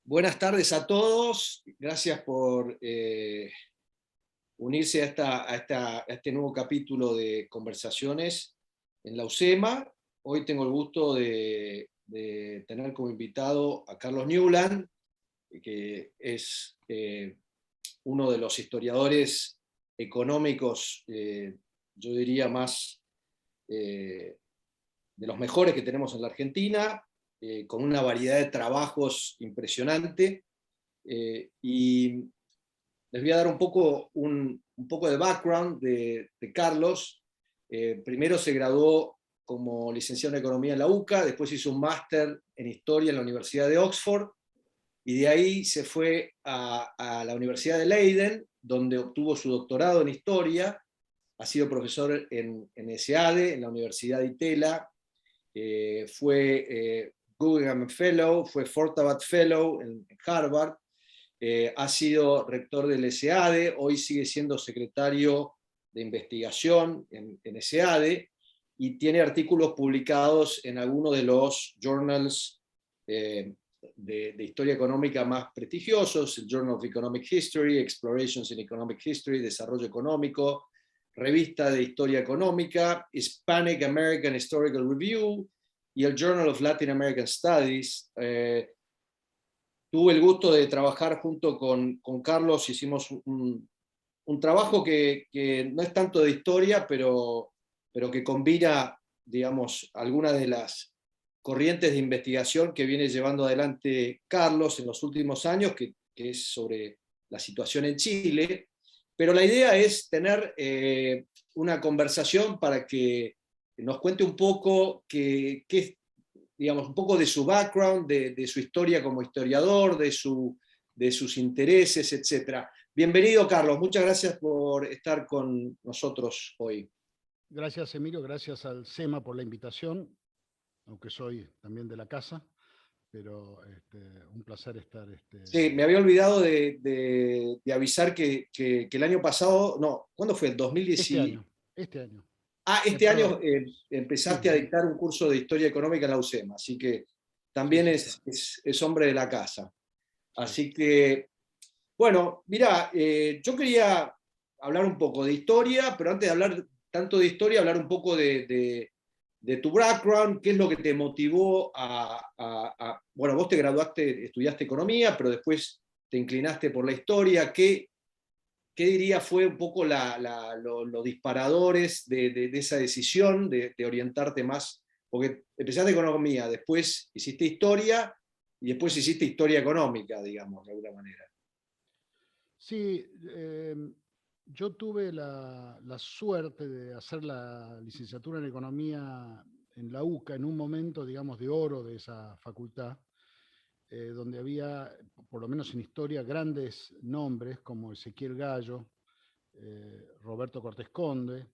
Buenas tardes a todos, gracias por unirse a este nuevo capítulo de Conversaciones en la UCEMA. Hoy tengo el gusto de tener como invitado a Carlos Newland, que es uno de los historiadores económicos, yo diría más de los mejores que tenemos en la Argentina, con una variedad de trabajos impresionante. Y les voy a dar un poco de background de Carlos. Primero se graduó como licenciado en Economía en la UCA, después hizo un máster en Historia en la Universidad de Oxford, y de ahí se fue a la Universidad de Leiden, donde obtuvo su doctorado en Historia. Ha sido profesor en ESADE, en la Universidad de Itela, fue Guggenheim Fellow, fue Fortabat Fellow en Harvard, ha sido rector del ESADE, hoy sigue siendo secretario de investigación en ESADE, y tiene artículos publicados en algunos de los journals de historia económica más prestigiosos: el Journal of Economic History, Explorations in Economic History, Desarrollo Económico, Revista de Historia Económica, Hispanic American Historical Review y el Journal of Latin American Studies. Tuve el gusto de trabajar junto con Carlos, hicimos un trabajo que no es tanto de historia, pero que combina, digamos, algunas de las corrientes de investigación que viene llevando adelante Carlos en los últimos años, que es sobre la situación en Chile. Pero la idea es tener una conversación para que nos cuente un poco digamos, un poco de su background, de su historia como historiador, de sus intereses, etc. Bienvenido, Carlos. Muchas gracias por estar con nosotros hoy. Gracias, Emilio. Gracias al SEMA por la invitación, aunque soy también de la casa, pero un placer estar. Sí, me había olvidado de avisar que el año pasado, no, ¿cuándo fue? ¿El 2010? Este año. Este año Perdón. empezaste Sí. a dictar un curso de historia económica en la UCEMA, así que también Sí. es hombre de la casa. Así que, bueno, mira, yo quería hablar un poco de historia, pero antes de hablar tanto de historia, hablar un poco de tu background, qué es lo que te motivó bueno, vos te graduaste, estudiaste economía, pero después te inclinaste por la historia. ¿Qué diría fue un poco los disparadores de esa decisión de orientarte más? Porque empezaste economía, después hiciste historia y después hiciste historia económica, digamos, de alguna manera. Sí, yo tuve la suerte de hacer la licenciatura en Economía en la UCA en un momento, digamos, de oro de esa facultad, donde había, por lo menos en historia, grandes nombres como Ezequiel Gallo, Roberto Cortés Conde,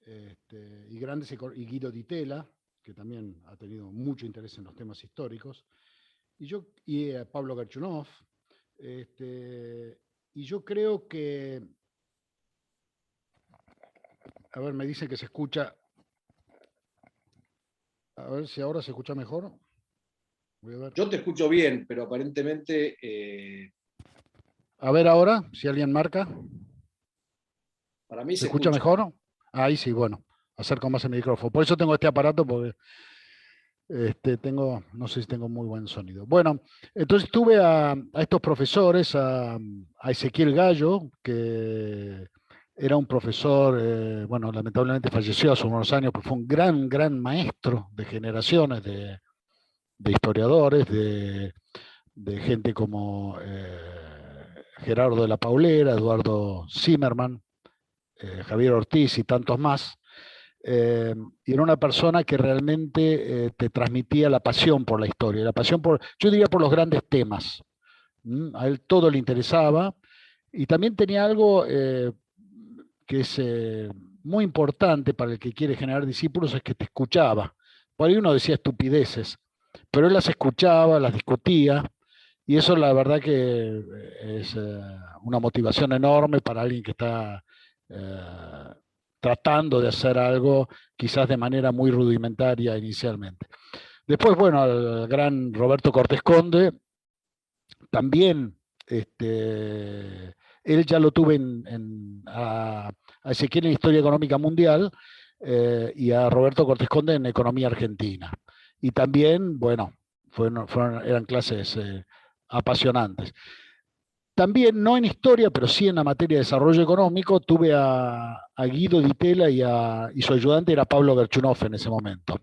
y Guido Di Tella, que también ha tenido mucho interés en los temas históricos, y Pablo Garchunov. Y yo creo que, a ver, me dice que se escucha, a ver si ahora se escucha mejor. Voy a ver. Yo te escucho bien, pero aparentemente... A ver ahora, si alguien marca. Para mí ¿Se se escucha escucha. mejor? Ahí sí, bueno, acerco más el micrófono. Por eso tengo este aparato, porque no sé si tengo muy buen sonido. Bueno, entonces tuve a estos profesores, a Ezequiel Gallo, que era un profesor, bueno, lamentablemente falleció hace unos años, pero fue un gran maestro de generaciones de historiadores, de gente como Gerardo de la Paulera, Eduardo Zimmerman, Javier Ortiz y tantos más. Y era una persona que realmente te transmitía la pasión por la historia, la pasión yo diría, por los grandes temas. A él todo le interesaba, y también tenía algo que es muy importante para el que quiere generar discípulos, es que te escuchaba. Por ahí uno decía estupideces, pero él las escuchaba, las discutía, y eso la verdad que es una motivación enorme para alguien que está tratando de hacer algo quizás de manera muy rudimentaria inicialmente. Después, bueno, el gran Roberto Cortés Conde, también él ya lo tuve a Ezequiel en Historia Económica Mundial y a Roberto Cortés Conde en Economía Argentina. Y también, bueno, eran clases apasionantes. También, no en historia, pero sí en la materia de desarrollo económico, tuve a Guido Di Tella y su ayudante era Pablo Gerchunov en ese momento.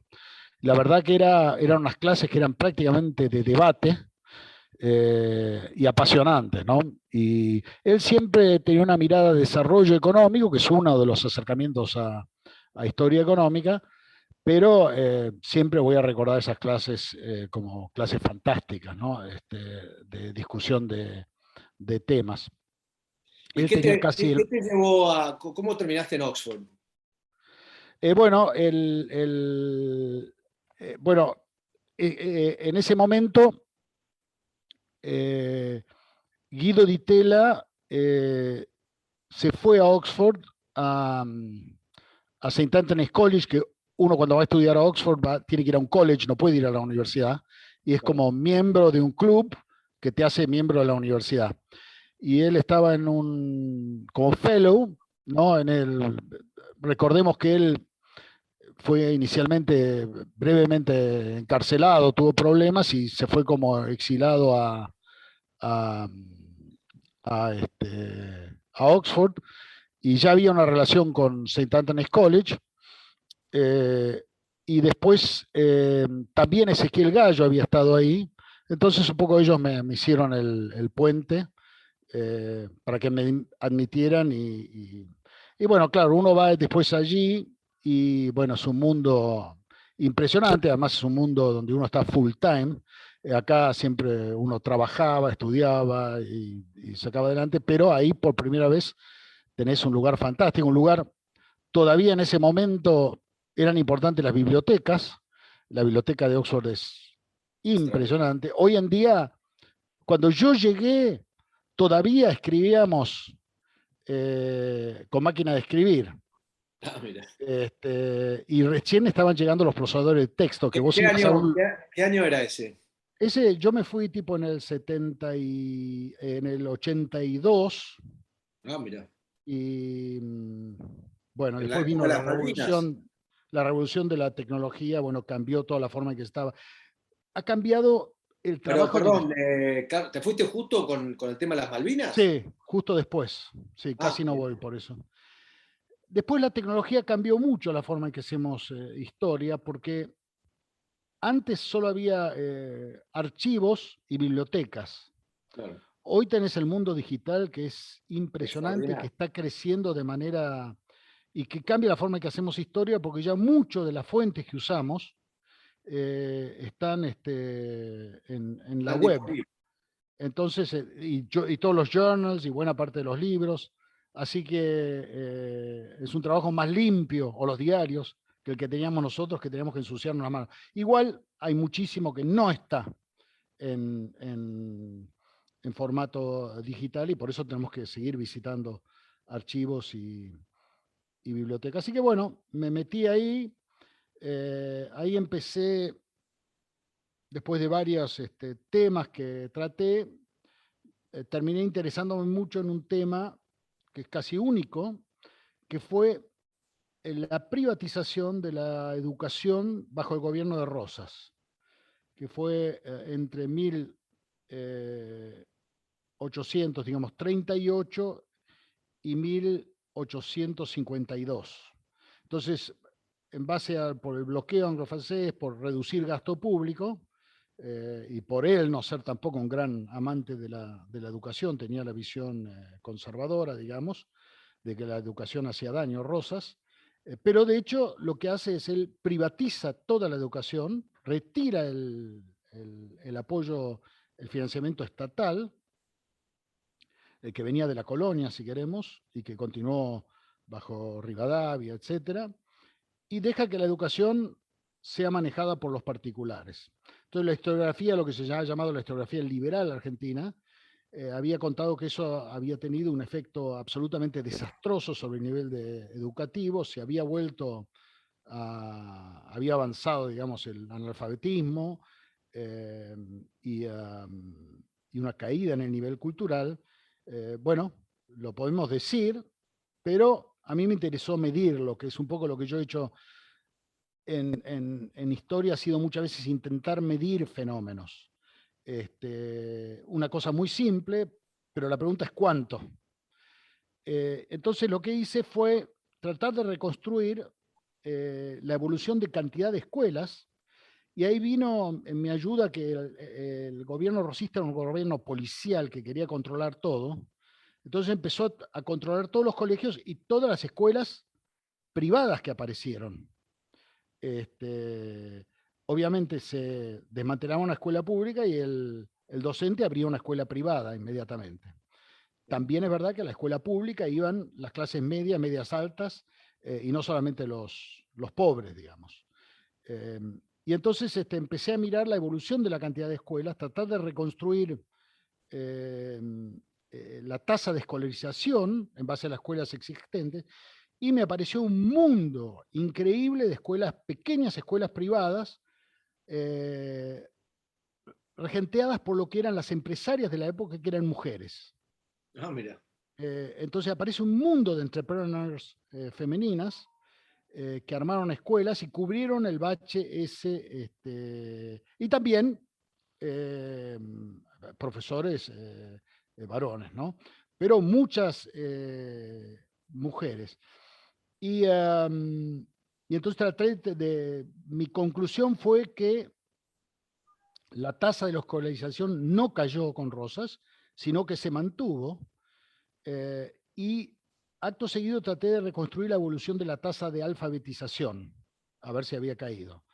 La verdad que eran unas clases que eran prácticamente de debate y apasionantes, ¿no? Y él siempre tenía una mirada de desarrollo económico, que es uno de los acercamientos a historia económica, pero siempre voy a recordar esas clases como clases fantásticas, ¿no? De discusión de temas. ¿Y Él tenía casi qué te llevó cómo terminaste en Oxford? bueno, bueno, en ese momento, Guido Di Tella se fue a Oxford, a, a St. Anthony's College, que uno cuando va a estudiar a Oxford tiene que ir a un college, no puede ir a la universidad, y es como miembro de un club que te hace miembro de la universidad. Y él estaba como fellow, ¿no? Recordemos que él fue inicialmente brevemente encarcelado, tuvo problemas y se fue como exilado a, a Oxford, y ya había una relación con St. Anthony's College. Y después también Ezequiel Gallo había estado ahí, entonces un poco ellos me hicieron el puente para que me admitieran y bueno, claro, uno va después allí y bueno, es un mundo impresionante, además es un mundo donde uno está full time. Acá siempre uno trabajaba, estudiaba y sacaba adelante, pero ahí por primera vez tenés un lugar fantástico, un lugar, todavía en ese momento eran importantes las bibliotecas, la biblioteca de Oxford es impresionante. Hoy en día, cuando yo llegué, todavía escribíamos con máquina de escribir. Ah, mira. Y recién estaban llegando los procesadores de texto, que vos ibas a un... Qué año era ese? Yo me fui tipo en el en el 82, Ah, mira. y bueno, En la después época vino de las Malvinas. la revolución de la tecnología, bueno, cambió toda la forma en que estaba. Ha cambiado el Pero, trabajo de... perdón, ¿te fuiste justo con el tema de las Malvinas? Sí, justo después, sí, Ah, casi no bien. voy por eso. Después la tecnología cambió mucho la forma en que hacemos historia, porque antes solo había archivos y bibliotecas. Claro, Hoy tenés el mundo digital que es impresionante, que extraordinario. está creciendo de manera y que cambia la forma en que hacemos historia, porque ya muchas de las fuentes que usamos están en la Tan web. disponible. Entonces, y todos los journals y buena parte de los libros. Así que es un trabajo más limpio, o los diarios, que el que teníamos nosotros, que teníamos que ensuciarnos las manos. Igual hay muchísimo que no está en, en, en formato digital y por eso tenemos que seguir visitando archivos y bibliotecas. Así que bueno, me metí ahí, ahí empecé, después de varios temas que traté, terminé interesándome mucho en un tema que es casi único, que fue la privatización de la educación bajo el gobierno de Rosas, que fue entre 1800, digamos, 38 y 1852. Entonces, en base por el bloqueo anglo-francés, por reducir gasto público, y por él no ser tampoco un gran amante de la educación, tenía la visión conservadora, digamos, de que la educación hacía daño a Rosas, pero de hecho lo que hace es él privatiza toda la educación, retira el apoyo, el financiamiento estatal, el que venía de la colonia, si queremos, y que continuó bajo Rivadavia, etcétera, y deja que la educación sea manejada por los particulares. Entonces la historiografía, lo que se ha llamado la historiografía liberal argentina, había contado que eso había tenido un efecto absolutamente desastroso sobre el nivel educativo, se había había avanzado, digamos, el analfabetismo, y y una caída en el nivel cultural, bueno, lo podemos decir, pero a mí me interesó medirlo, que es un poco lo que yo he hecho en historia, ha sido muchas veces intentar medir fenómenos. Una cosa muy simple, pero la pregunta es ¿cuánto? Entonces lo que hice fue tratar de reconstruir la evolución de cantidad de escuelas, y ahí vino en mi ayuda que el gobierno rosista era un gobierno policial que quería controlar todo. Entonces empezó a controlar todos los colegios y todas las escuelas privadas que aparecieron. Obviamente se desmantelaba una escuela pública y el docente abría una escuela privada inmediatamente. También es verdad que a la escuela pública iban las clases medias, medias altas, y no solamente los pobres, digamos. Y entonces empecé a mirar la evolución de la cantidad de escuelas, tratar de reconstruir la tasa de escolarización en base a las escuelas existentes, y me apareció un mundo increíble de escuelas, pequeñas escuelas privadas, regenteadas por lo que eran las empresarias de la época, que eran mujeres. Ah, mira. Entonces aparece un mundo de entrepreneurs femeninas que armaron escuelas y cubrieron el bache ese, y también profesores varones, ¿no? Pero muchas mujeres. Y, y entonces mi conclusión fue que la tasa de la escolarización no cayó con Rosas, sino que se mantuvo, y acto seguido traté de reconstruir la evolución de la tasa de alfabetización, a ver si había caído.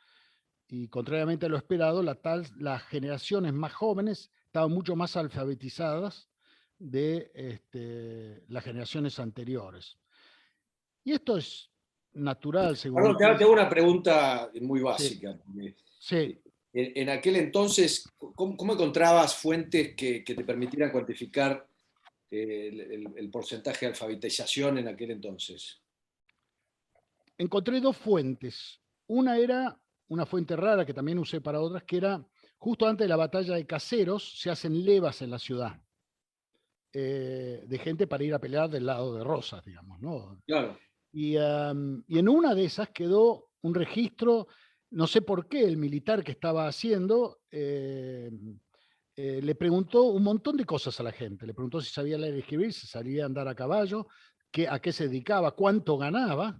Y contrariamente a lo esperado, las generaciones más jóvenes estaban mucho más alfabetizadas de las generaciones anteriores. Y esto es natural, según mi Perdón, te punto. hago una pregunta muy Sí, básica. sí. En aquel entonces, ¿cómo encontrabas fuentes que te permitieran cuantificar el porcentaje de alfabetización en aquel entonces? Encontré dos fuentes. Una era una fuente rara que también usé para otras, que era justo antes de la batalla de Caseros, se hacen levas en la ciudad, de gente para ir a pelear del lado de Rosas, digamos, ¿no? Claro. Y en una de esas quedó un registro, no sé por qué, el militar que estaba haciendo le preguntó un montón de cosas a la gente. Le preguntó si sabía leer y escribir, si sabía andar a caballo, a qué se dedicaba, cuánto ganaba.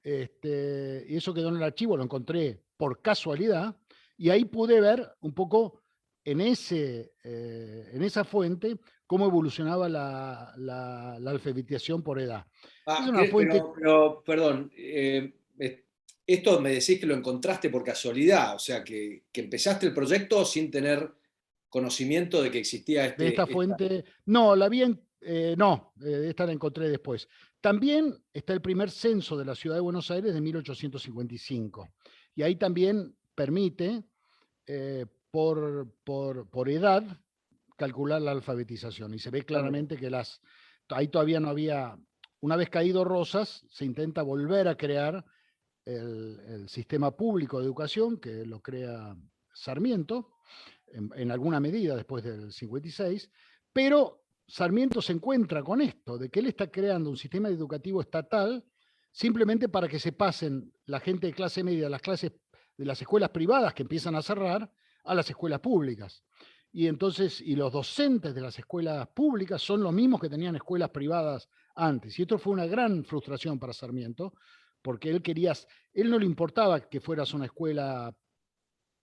Y eso quedó en el archivo, lo encontré por casualidad, y ahí pude ver un poco en esa fuente cómo evolucionaba la alfabetización por edad. Es una fuente. Perdón, esto me decís que lo encontraste por casualidad, o sea, que empezaste el proyecto sin tener conocimiento de que existía De esta esta... fuente, no, no, esta la encontré después. También está el primer censo de la ciudad de Buenos Aires de 1855. Y ahí también permite, por edad, calcular la alfabetización. Y se ve claramente que ahí todavía no había, una vez caído Rosas, se intenta volver a crear el sistema público de educación, que lo crea Sarmiento, en alguna medida después del 56, pero Sarmiento se encuentra con esto, de que él está creando un sistema educativo estatal simplemente para que se pasen la gente de clase media, las clases de las escuelas privadas que empiezan a cerrar, a las escuelas públicas. Y entonces, y los docentes de las escuelas públicas son los mismos que tenían escuelas privadas antes. Y esto fue una gran frustración para Sarmiento, porque él no le importaba que fueras una escuela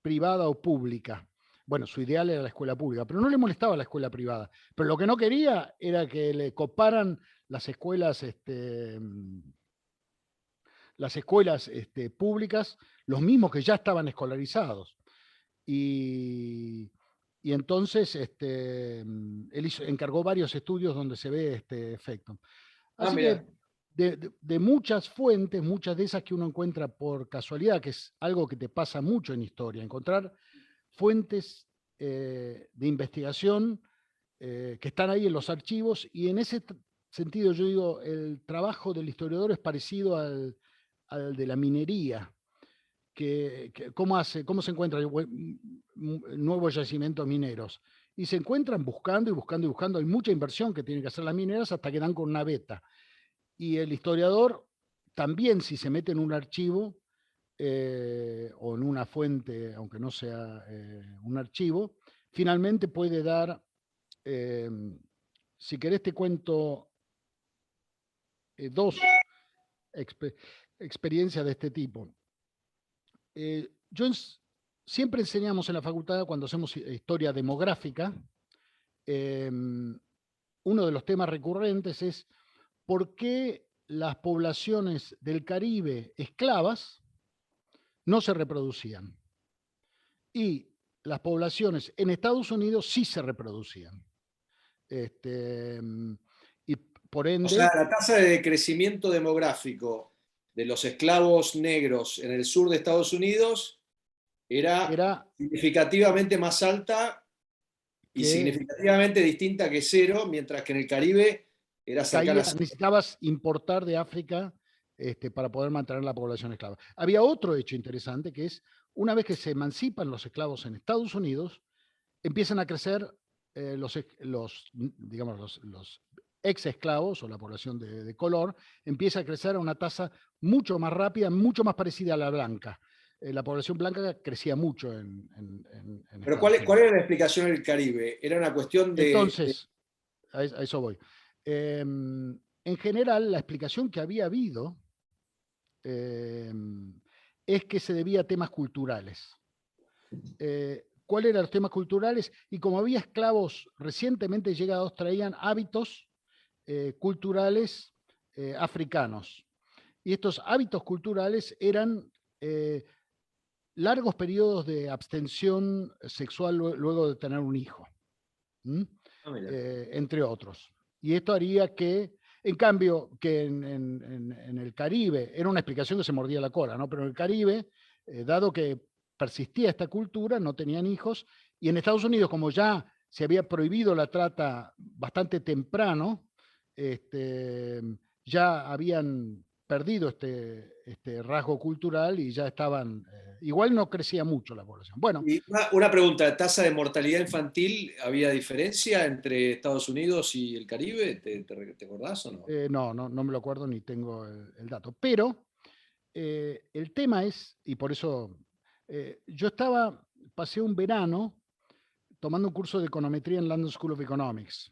privada o pública. Bueno, su ideal era la escuela pública, pero no le molestaba la escuela privada. Pero lo que no quería era que le coparan las escuelas públicas, los mismos que ya estaban escolarizados. Y, y entonces él encargó varios estudios donde se ve este efecto. Ah, Así mira. que de muchas fuentes, muchas de esas que uno encuentra por casualidad, que es algo que te pasa mucho en historia, encontrar fuentes de investigación que están ahí en los archivos, y en ese sentido yo digo, el trabajo del historiador es parecido al de la minería, cómo se encuentran nuevos yacimientos mineros. y se encuentran buscando y buscando y buscando. Hay mucha inversión que tienen que hacer las mineras hasta que dan con una beta. Y el historiador también, si se mete en un archivo o en una fuente, aunque no sea un archivo, finalmente puede dar, si querés te cuento dos experiencias de este tipo. Siempre enseñamos en la facultad, cuando hacemos historia demográfica, uno de los temas recurrentes es por qué las poblaciones del Caribe esclavas no se reproducían y las poblaciones en Estados Unidos sí se reproducían. Y por ende... O sea, la tasa de crecimiento demográfico de los esclavos negros en el sur de Estados Unidos era significativamente más alta y significativamente distinta que cero, mientras que en el Caribe era cercana a cero. Necesitabas importar de África para poder mantener la población esclava. Había otro hecho interesante que es, una vez que se emancipan los esclavos en Estados Unidos, empiezan a crecer los ex esclavos o la población de color, empieza a crecer a una tasa mucho más rápida, mucho más parecida a la blanca. La población blanca crecía mucho en Pero ¿cuál era la explicación del Caribe? ¿Era una cuestión de...? Entonces, a eso voy. En general, la explicación que había habido es que se debía a temas culturales. ¿Cuáles eran los temas culturales? Y como había esclavos recientemente llegados, traían hábitos culturales africanos. Y estos hábitos culturales eran largos periodos de abstención sexual luego de tener un hijo, entre otros. Y esto haría que, en cambio, que en el Caribe, era una explicación que se mordía la cola, ¿no? Pero en el Caribe, dado que persistía esta cultura, no tenían hijos, y en Estados Unidos, como ya se había prohibido la trata bastante temprano, ya habían perdido este rasgo cultural y ya estaban, igual no crecía mucho la población. Bueno. Y una pregunta, ¿tasa de mortalidad infantil había diferencia entre Estados Unidos y el Caribe? ¿Te acordás o no? No me lo acuerdo ni tengo el dato, pero el tema es, y por eso yo pasé un verano tomando un curso de econometría en London School of Economics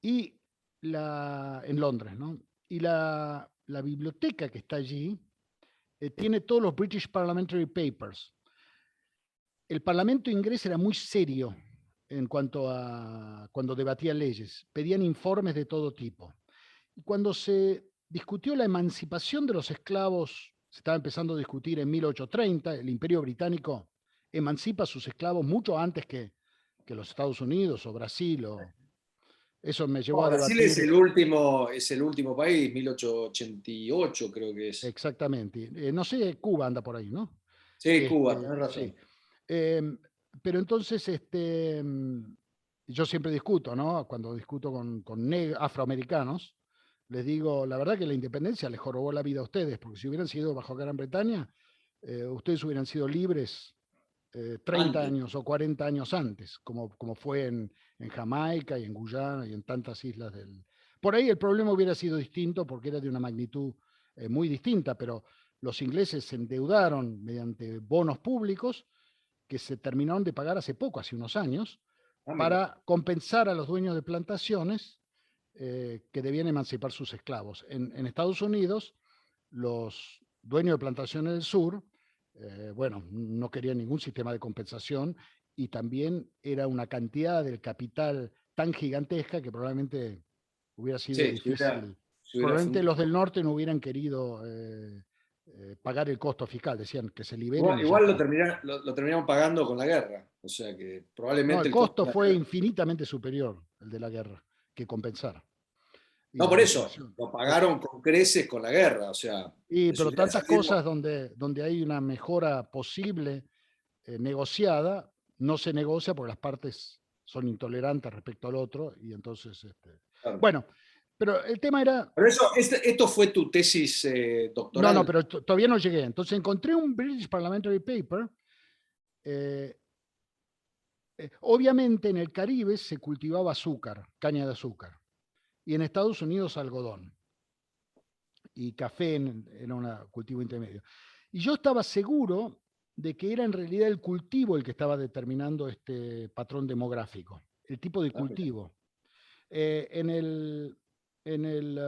y en Londres, ¿no? Y la biblioteca que está allí tiene todos los British Parliamentary Papers. El Parlamento inglés era muy serio en cuanto a cuando debatía leyes, pedían informes de todo tipo. Y cuando se discutió la emancipación de los esclavos, se estaba empezando a discutir en 1830, el Imperio Británico emancipa a sus esclavos mucho antes que los Estados Unidos o Brasil. Eso me llevó a debatir. Brasil es el último país, 1888 creo que es. Exactamente. No sé, Cuba anda por ahí, ¿no? Sí, Cuba, tenés razón. Sí. Pero entonces, yo siempre discuto, ¿no? Cuando discuto con afroamericanos, les digo, la verdad que la independencia les jorobó la vida a ustedes, porque si hubieran sido bajo Gran Bretaña, ustedes hubieran sido libres 30 años o 40 años antes, como fue en Jamaica y en Guyana y en tantas islas del... Por ahí el problema hubiera sido distinto porque era de una magnitud muy distinta, pero los ingleses se endeudaron mediante bonos públicos que se terminaron de pagar hace poco, hace unos años, para compensar a los dueños de plantaciones que debían emancipar sus esclavos. En Estados Unidos, los dueños de plantaciones del sur, no querían ningún sistema de compensación y también era una cantidad del capital tan gigantesca que probablemente hubiera sido difícil. Probablemente los del norte no hubieran querido pagar el costo fiscal, decían que se liberen. Igual lo terminaron pagando con la guerra, o sea que probablemente... No, el costo fue infinitamente superior, el de la guerra, que compensar. No, por eso, lo pagaron con creces con la guerra, o sea... pero tantas cosas donde hay una mejora posible negociada, no se negocia porque las partes son intolerantes respecto al otro, y entonces... Claro. Bueno, pero el tema era... Pero esto fue tu tesis doctoral. No, pero todavía no llegué. Entonces encontré un British Parliamentary Paper Obviamente en el Caribe se cultivaba azúcar, caña de azúcar, y en Estados Unidos algodón, y café era un cultivo intermedio. Y yo estaba seguro de que era en realidad el cultivo el que estaba determinando este patrón demográfico, el tipo de cultivo. En el, en el,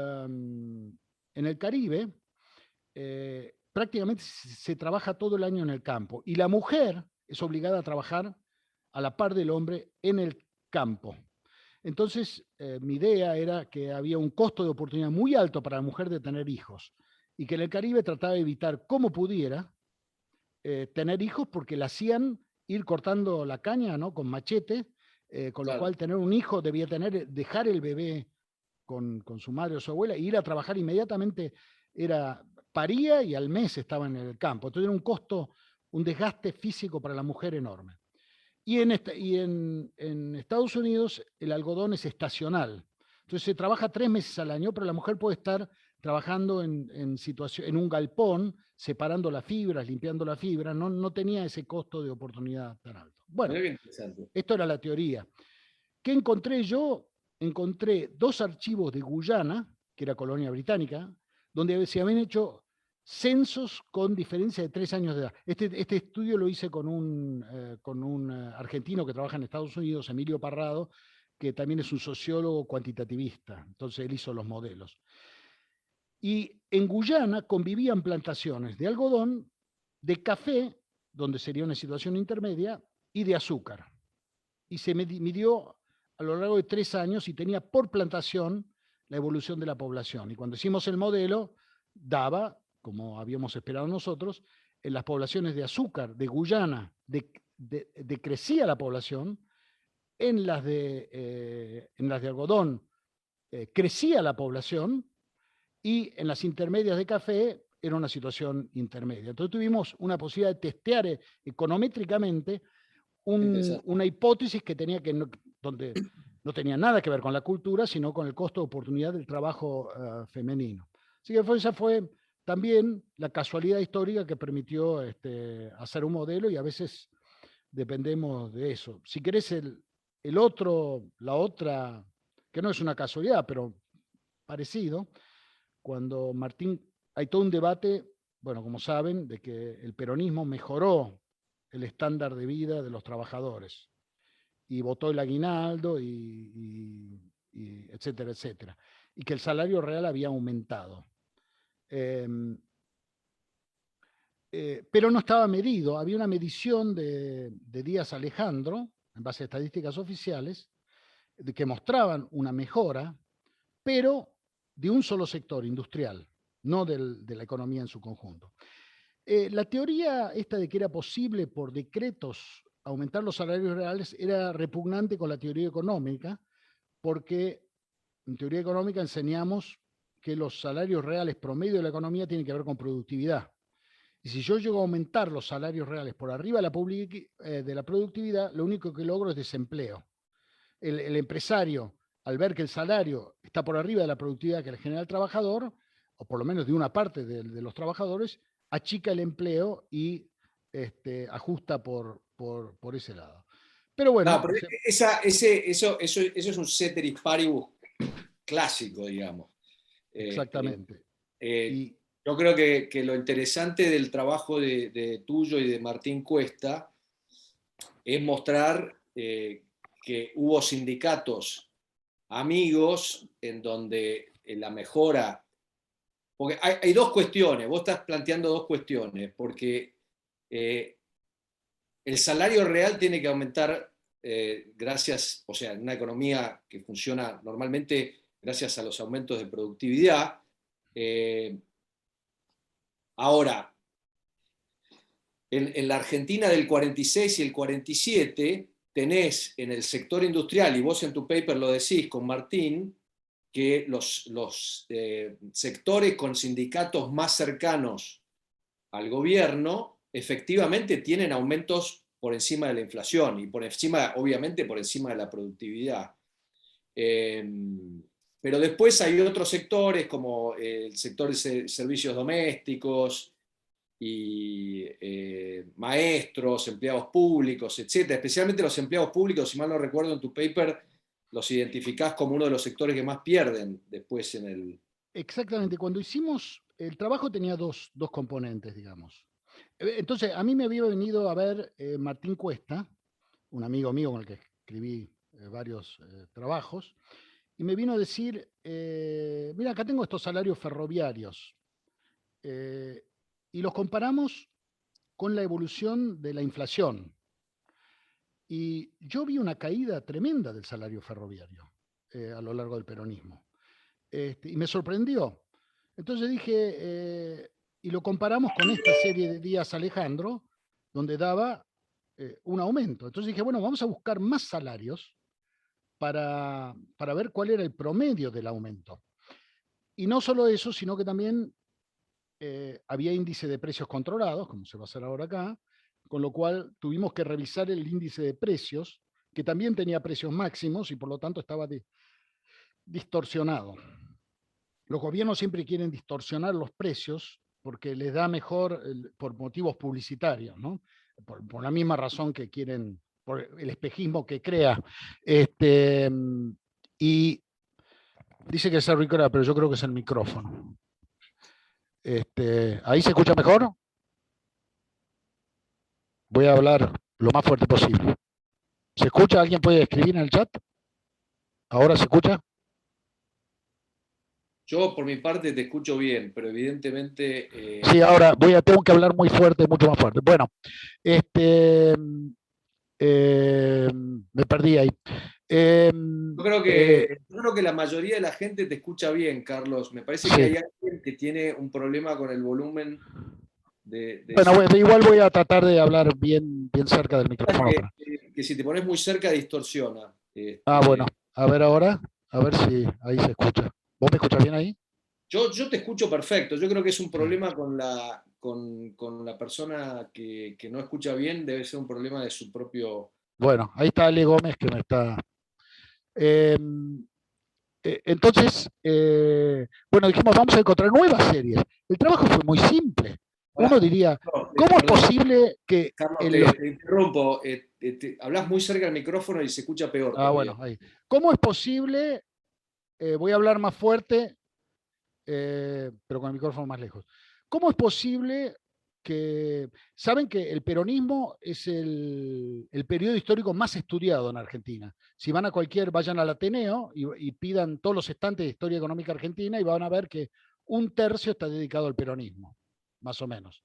en el Caribe, prácticamente se trabaja todo el año en el campo y la mujer es obligada a trabajar a la par del hombre en el campo. Entonces, mi idea era que había un costo de oportunidad muy alto para la mujer de tener hijos y que en el Caribe trataba de evitar como pudiera tener hijos porque la hacían ir cortando la caña, ¿no? Con machete, con lo cual tener un hijo debía dejar el bebé con su madre o su abuela e ir a trabajar inmediatamente. Paría y al mes estaba en el campo. Entonces era un costo, un desgaste físico para la mujer enorme. En Estados Unidos el algodón es estacional. Entonces se trabaja 3 meses al año, pero la mujer puede estar trabajando en un galpón, separando las fibras, limpiando la fibra. No tenía ese costo de oportunidad tan alto. Bueno, esto era la teoría. ¿Qué encontré yo? Encontré 2 archivos de Guyana, que era colonia británica, donde se habían hecho censos con diferencia de 3 años de edad. Este estudio lo hice con un argentino que trabaja en Estados Unidos, Emilio Parrado, que también es un sociólogo cuantitativista. Entonces él hizo los modelos. Y en Guyana convivían plantaciones de algodón, de café, donde sería una situación intermedia, y de azúcar. Y se midió a lo largo de 3 años y tenía por plantación la evolución de la población. Y cuando hicimos el modelo, daba, como habíamos esperado nosotros, en las poblaciones de azúcar, de Guyana, decrecía la población, en las de algodón crecía la población y en las intermedias de café era una situación intermedia. Entonces tuvimos una posibilidad de testear econométricamente una hipótesis que donde no tenía nada que ver con la cultura, sino con el costo de oportunidad del trabajo femenino. Así que esa fue también la casualidad histórica que permitió hacer un modelo y a veces dependemos de eso. Si querés la otra, que no es una casualidad, pero parecido, cuando Martín, hay todo un debate, bueno, como saben, de que el peronismo mejoró el estándar de vida de los trabajadores y votó el aguinaldo y etcétera, etcétera, y que el salario real había aumentado. Pero no estaba medido, había una medición de Díaz Alejandro, en base a estadísticas oficiales, que mostraban una mejora, pero de un solo sector industrial, no de la economía en su conjunto. La teoría esta de que era posible por decretos aumentar los salarios reales era repugnante con la teoría económica, porque en teoría económica enseñamos que los salarios reales promedio de la economía tienen que ver con productividad. Y si yo llego a aumentar los salarios reales por arriba de la productividad, lo único que logro es desempleo. El empresario, al ver que el salario está por arriba de la productividad que le genera el trabajador, o por lo menos de una parte de los trabajadores, achica el empleo y ajusta por ese lado. Pero bueno. No, pero eso es un ceteris paribus clásico, digamos. Exactamente. Yo creo que lo interesante del trabajo de tuyo y de Martín Cuesta es mostrar que hubo sindicatos amigos en donde la mejora. Porque hay 2 cuestiones, vos estás planteando 2 cuestiones, porque el salario real tiene que aumentar gracias, o sea, en una economía que funciona normalmente gracias a los aumentos de productividad. Ahora, en la Argentina del 46 y el 47 tenés en el sector industrial, y vos en tu paper lo decís con Martín, que los sectores con sindicatos más cercanos al gobierno efectivamente tienen aumentos por encima de la inflación y por encima, obviamente, por encima de la productividad. Pero después hay otros sectores como el sector de servicios domésticos, y maestros, empleados públicos, etc. Especialmente los empleados públicos, si mal no recuerdo en tu paper, los identificás como uno de los sectores que más pierden después en el... Exactamente, cuando hicimos, el trabajo tenía dos componentes, digamos. Entonces, a mí me había venido a ver Martín Cuesta, un amigo mío con el que escribí varios trabajos, y me vino a decir, mira, acá tengo estos salarios ferroviarios, y los comparamos con la evolución de la inflación. Y yo vi una caída tremenda del salario ferroviario a lo largo del peronismo. Y me sorprendió. Entonces dije, y lo comparamos con esta serie de Díaz Alejandro, donde daba un aumento. Entonces dije, bueno, vamos a buscar más salarios para ver cuál era el promedio del aumento. Y no solo eso, sino que también había índice de precios controlados, como se va a hacer ahora acá, con lo cual tuvimos que revisar el índice de precios, que también tenía precios máximos y por lo tanto estaba distorsionado. Los gobiernos siempre quieren distorsionar los precios porque les da mejor por motivos publicitarios, ¿no? Por la misma razón que quieren, por el espejismo que crea. Y dice que es el Ricola, pero yo creo que es el micrófono. ¿Ahí se escucha mejor? Voy a hablar lo más fuerte posible. ¿Se escucha? ¿Alguien puede escribir en el chat? ¿Ahora se escucha? Yo, por mi parte, te escucho bien, pero evidentemente... Sí, ahora tengo que hablar muy fuerte, mucho más fuerte. Bueno, me perdí ahí. Yo creo que la mayoría de la gente te escucha bien, Carlos. Me parece que Sí. hay alguien que tiene un problema con el volumen Bueno, igual voy a tratar de hablar bien cerca del micrófono. que si te pones muy cerca distorsiona. Bueno, a ver ahora, a ver si ahí se escucha. ¿Vos me escuchás bien ahí? Yo te escucho perfecto. Yo creo que es un problema con la persona que no escucha bien, debe ser un problema de su propio... Bueno, ahí está Ale Gómez que me está... entonces, bueno, dijimos, vamos a encontrar nuevas series. El trabajo fue muy simple. Uno diría, ¿cómo es posible que... Carlos, te interrumpo. Hablas muy cerca del micrófono y se escucha peor todavía. Bueno, ahí. ¿Cómo es posible? Voy a hablar más fuerte, pero con el micrófono más lejos. ¿Cómo es posible que... Saben que el peronismo es el periodo histórico más estudiado en Argentina. Si van a vayan al Ateneo y pidan todos los estantes de historia económica argentina y van a ver que un tercio está dedicado al peronismo, más o menos.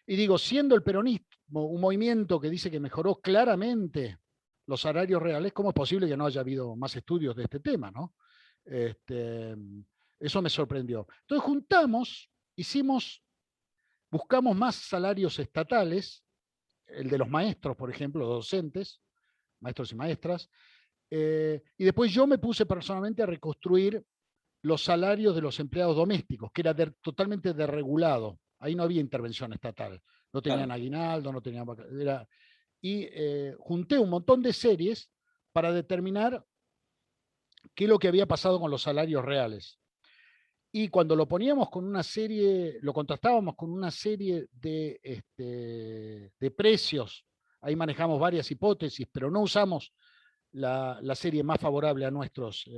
Y digo, siendo el peronismo un movimiento que dice que mejoró claramente los salarios reales, ¿cómo es posible que no haya habido más estudios de este tema, ¿no? Eso me sorprendió. Entonces buscamos más salarios estatales, el de los maestros, por ejemplo, docentes, maestros y maestras, y después yo me puse personalmente a reconstruir los salarios de los empleados domésticos, que era totalmente desregulado. Ahí no había intervención estatal. No tenían aguinaldo, no tenían... y junté un montón de series para determinar qué es lo que había pasado con los salarios reales. Y cuando lo poníamos con una serie, lo contrastábamos con una serie de precios, ahí manejamos varias hipótesis, pero no usamos la serie más favorable a nuestros,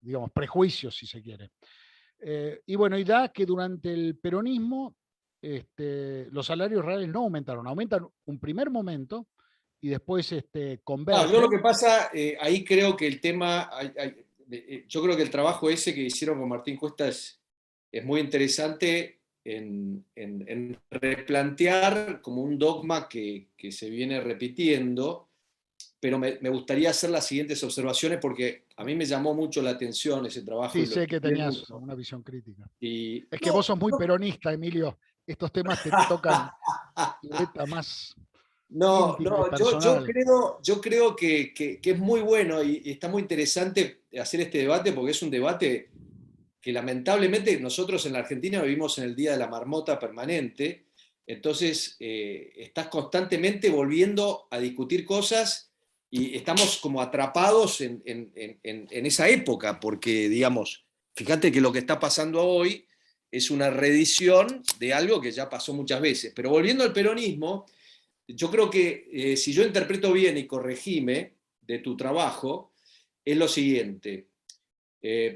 digamos, prejuicios, si se quiere. Y bueno, y da que durante el peronismo los salarios reales no aumentaron, aumentan un primer momento y después convergen. Yo lo que pasa, ahí creo que el tema, yo creo que el trabajo ese que hicieron con Martín Cuesta es muy interesante en replantear como un dogma que se viene repitiendo, pero me gustaría hacer las siguientes observaciones porque a mí me llamó mucho la atención ese trabajo. Sí, sé que tenías una visión crítica. Es que vos sos muy peronista, Emilio. Estos temas te tocan más... No, yo creo que es muy bueno y está muy interesante hacer este debate porque es un debate que lamentablemente nosotros en la Argentina vivimos en el día de la marmota permanente, entonces estás constantemente volviendo a discutir cosas y estamos como atrapados en esa época, porque digamos, fíjate que lo que está pasando hoy es una reedición de algo que ya pasó muchas veces. Pero volviendo al peronismo, yo creo que si yo interpreto bien y corregime de tu trabajo, es lo siguiente.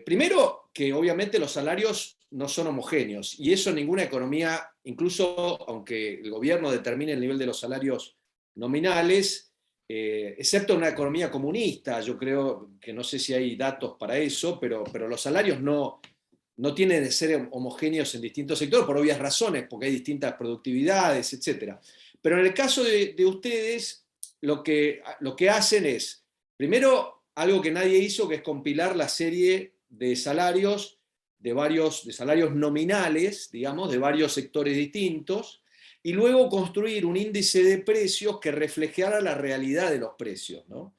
Primero, que obviamente los salarios no son homogéneos, y eso ninguna economía, incluso aunque el gobierno determine el nivel de los salarios nominales, excepto una economía comunista, yo creo que no sé si hay datos para eso, pero los salarios no tienen de ser homogéneos en distintos sectores por obvias razones, porque hay distintas productividades, etc. Pero en el caso de ustedes, lo que hacen es, primero, algo que nadie hizo, que es compilar la serie de salarios, de salarios nominales, digamos, de varios sectores distintos, y luego construir un índice de precios que reflejara la realidad de los precios, ¿no?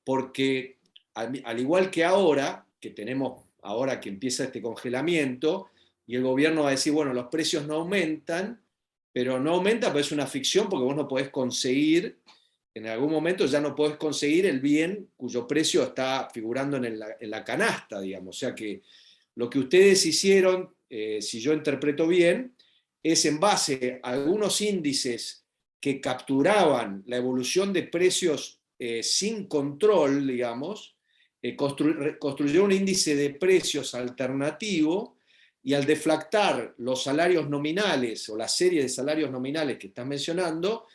Porque al igual que ahora, que tenemos ahora que empieza este congelamiento, y el gobierno va a decir, bueno, los precios no aumentan, pero no aumenta, pero es una ficción porque vos no podés conseguir, en algún momento ya no podés conseguir el bien cuyo precio está figurando en la canasta, digamos. O sea que lo que ustedes hicieron, si yo interpreto bien, es en base a algunos índices que capturaban la evolución de precios sin control, digamos, construyó un índice de precios alternativo, y al deflactar los salarios nominales o la serie de salarios nominales que estás mencionando,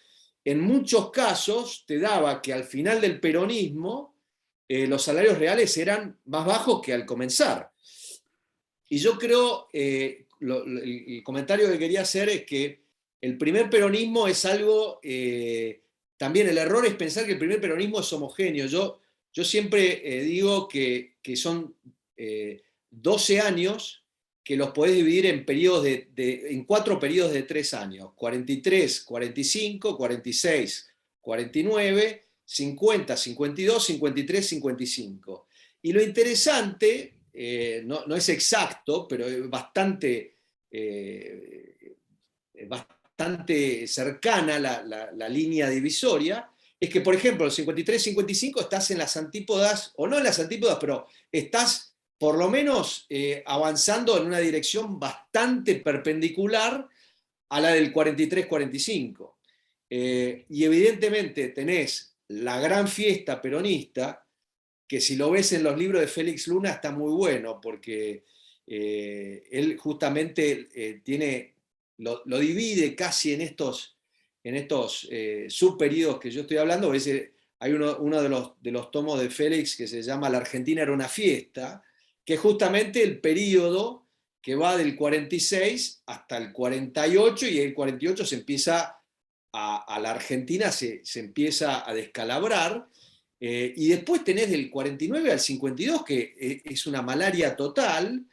en muchos casos te daba que al final del peronismo los salarios reales eran más bajos que al comenzar. Y yo creo, el comentario que quería hacer es que el primer peronismo es algo, también el error es pensar que el primer peronismo es homogéneo. Yo siempre digo que son 12 años que los podés dividir en periodos en 4 periodos de 3 años: 43, 45, 46, 49, 50, 52, 53, 55. Y lo interesante, no es exacto, pero es bastante cercana la línea divisoria, es que, por ejemplo, el 53-55 estás en las antípodas, o no en las antípodas, pero estás por lo menos avanzando en una dirección bastante perpendicular a la del 43-45. Y evidentemente tenés la gran fiesta peronista, que si lo ves en los libros de Félix Luna está muy bueno, porque él justamente lo divide casi en estos subperíodos que yo estoy hablando. Hay uno de los tomos de Félix que se llama La Argentina era una fiesta, que es justamente el periodo que va del 46 hasta el 48, y el 48 se empieza a la Argentina se empieza a descalabrar. Y después tenés del 49 al 52, que es una malaria total,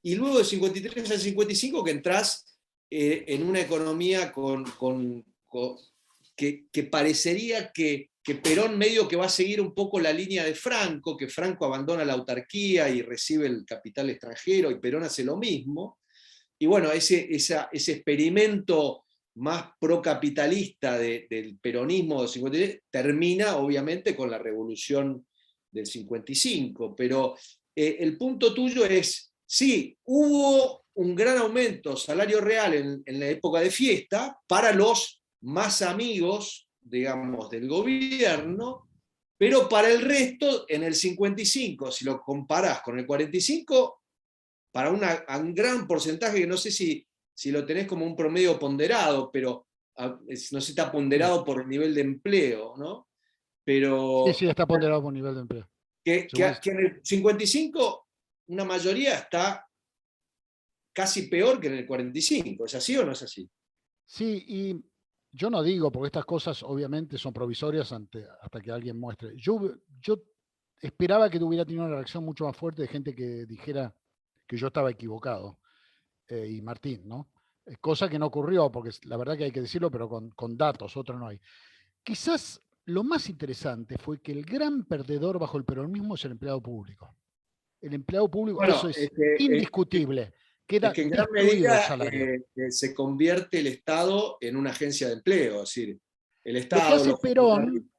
y luego del 53 al 55 que entrás en una economía que parecería que Perón medio que va a seguir un poco la línea de Franco, que Franco abandona la autarquía y recibe el capital extranjero, y Perón hace lo mismo. Y bueno, ese experimento más procapitalista del peronismo del 53 termina obviamente con la revolución del 55, pero el punto tuyo es, sí, hubo un gran aumento salario real en la época de fiesta para los más amigos, digamos, del gobierno, pero para el resto, en el 55, si lo comparás con el 45, para un gran porcentaje, que no sé si lo tenés como un promedio ponderado, pero no sé si está ponderado por el nivel de empleo, ¿no? Sí, Pero sí, está ponderado por nivel de empleo. que en el 55 una mayoría está casi peor que en el 45. ¿Es así o no es así? Sí, y yo no digo, porque estas cosas obviamente son provisorias hasta que alguien muestre. Yo esperaba que hubiera tenido una reacción mucho más fuerte de gente que dijera que yo estaba equivocado, y Martín, ¿no? Cosa que no ocurrió, porque la verdad que hay que decirlo, pero con datos, otro no hay. Quizás lo más interesante fue que el gran perdedor bajo el peronismo es el empleado público. El empleado público, eso Bueno, es indiscutible. es Queda que en gran destruido el medida salario. se convierte el Estado en una agencia de empleo, es decir, el Lo que Estado, hace los funcionarios. Perón,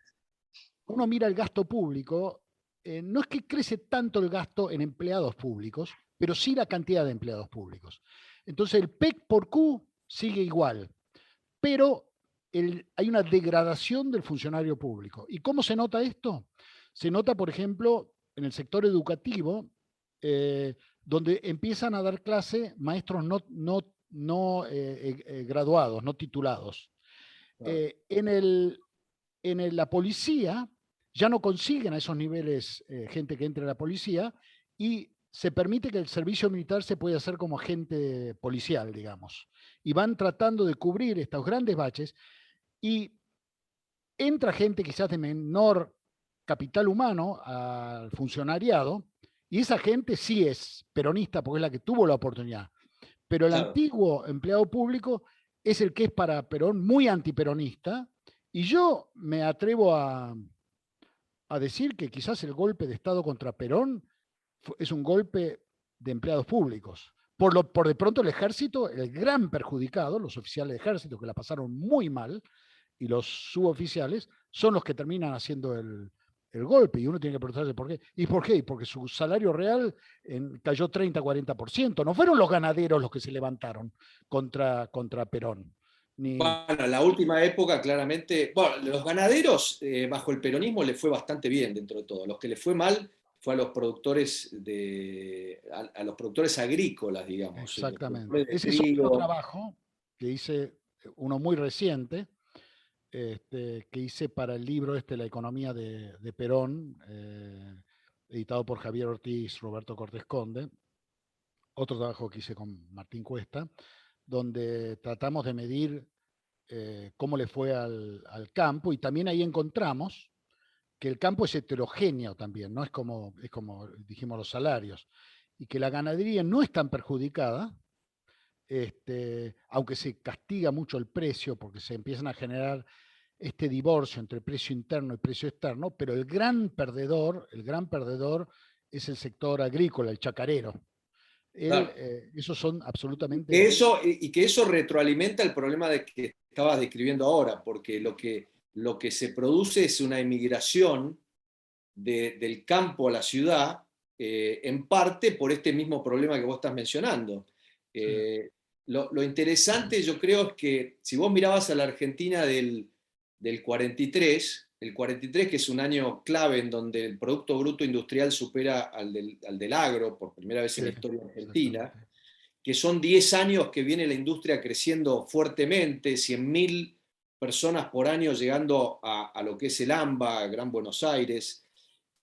uno mira el gasto público, no es que crece tanto el gasto en empleados públicos, pero sí la cantidad de empleados públicos. Entonces el PEC por Q sigue igual, pero hay una degradación del funcionario público. ¿Y cómo se nota esto? Se nota, por ejemplo, en el sector educativo, donde empiezan a dar clase maestros no graduados, no titulados. Claro. La policía ya no consiguen a esos niveles gente que entre a la policía y se permite que el servicio militar se pueda hacer como agente policial, digamos. Y van tratando de cubrir estos grandes baches y entra gente quizás de menor capital humano al funcionariado y esa gente sí es peronista porque es la que tuvo la oportunidad. Pero el Claro. antiguo empleado público es el que es para Perón muy antiperonista y yo me atrevo a decir que quizás el golpe de Estado contra Perón es un golpe de empleados públicos. Por de pronto el ejército, el gran perjudicado, los oficiales de ejército que la pasaron muy mal, y los suboficiales son los que terminan haciendo el golpe. Y uno tiene que preguntarse por qué. ¿Y por qué? Porque su salario real cayó 30-40%. No fueron los ganaderos los que se levantaron contra Perón. Bueno, en la última época, claramente, bueno, los ganaderos bajo el peronismo les fue bastante bien dentro de todo. Los que les fue mal fue a los productores a los productores agrícolas, digamos, los Exactamente. productores de Ese es otro trigo. trabajo que hice, uno muy reciente, que hice para el libro La economía de Perón, editado por Javier Ortiz, Roberto Cortés Conde. Otro trabajo que hice con Martín Cuesta, donde tratamos de medir cómo le fue al campo y también ahí encontramos que el campo es heterogéneo también, ¿no? Es como dijimos los salarios, y que la ganadería no es tan perjudicada, aunque se castiga mucho el precio porque se empiezan a generar este divorcio entre precio interno y precio externo, pero el gran perdedor es el sector agrícola, el chacarero. Claro. Esos son absolutamente... Que eso, y que eso retroalimenta el problema de que estabas describiendo ahora, porque lo que se produce es una emigración del campo a la ciudad, en parte por este mismo problema que vos estás mencionando. Sí, Lo interesante yo creo es que si vos mirabas a la Argentina del 43, el 43 que es un año clave en donde el Producto Bruto Industrial supera al del agro por primera vez en sí, la historia argentina, exactamente. que son 10 años que viene la industria creciendo fuertemente, 100.000 personas por año llegando a lo que es el AMBA, Gran Buenos Aires,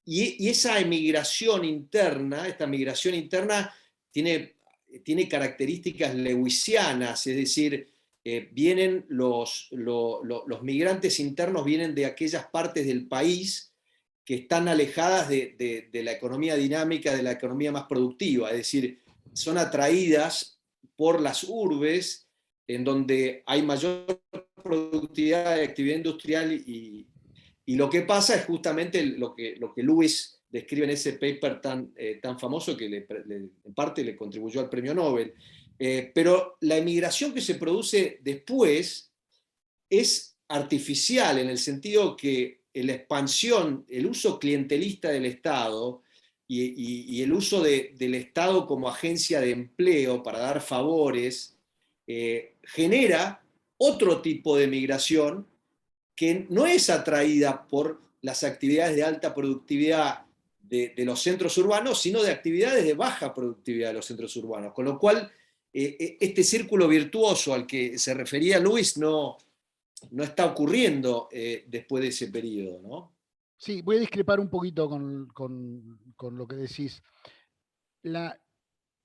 y esa emigración interna, esta migración interna tiene características lewisianas, es decir, vienen los migrantes internos vienen de aquellas partes del país que están alejadas de la economía dinámica, de la economía más productiva, es decir, son atraídas por las urbes en donde hay mayor productividad de actividad industrial y lo que pasa es justamente lo que Lewis describe en ese paper tan famoso que en parte le contribuyó al premio Nobel. Pero la emigración que se produce después es artificial en el sentido que la expansión, el uso clientelista del Estado y el uso del Estado como agencia de empleo para dar favores genera otro tipo de migración que no es atraída por las actividades de alta productividad de los centros urbanos, sino de actividades de baja productividad de los centros urbanos. Con lo cual, este círculo virtuoso al que se refería Luis no está ocurriendo después de ese periodo, ¿no? Sí, voy a discrepar un poquito con lo que decís. La,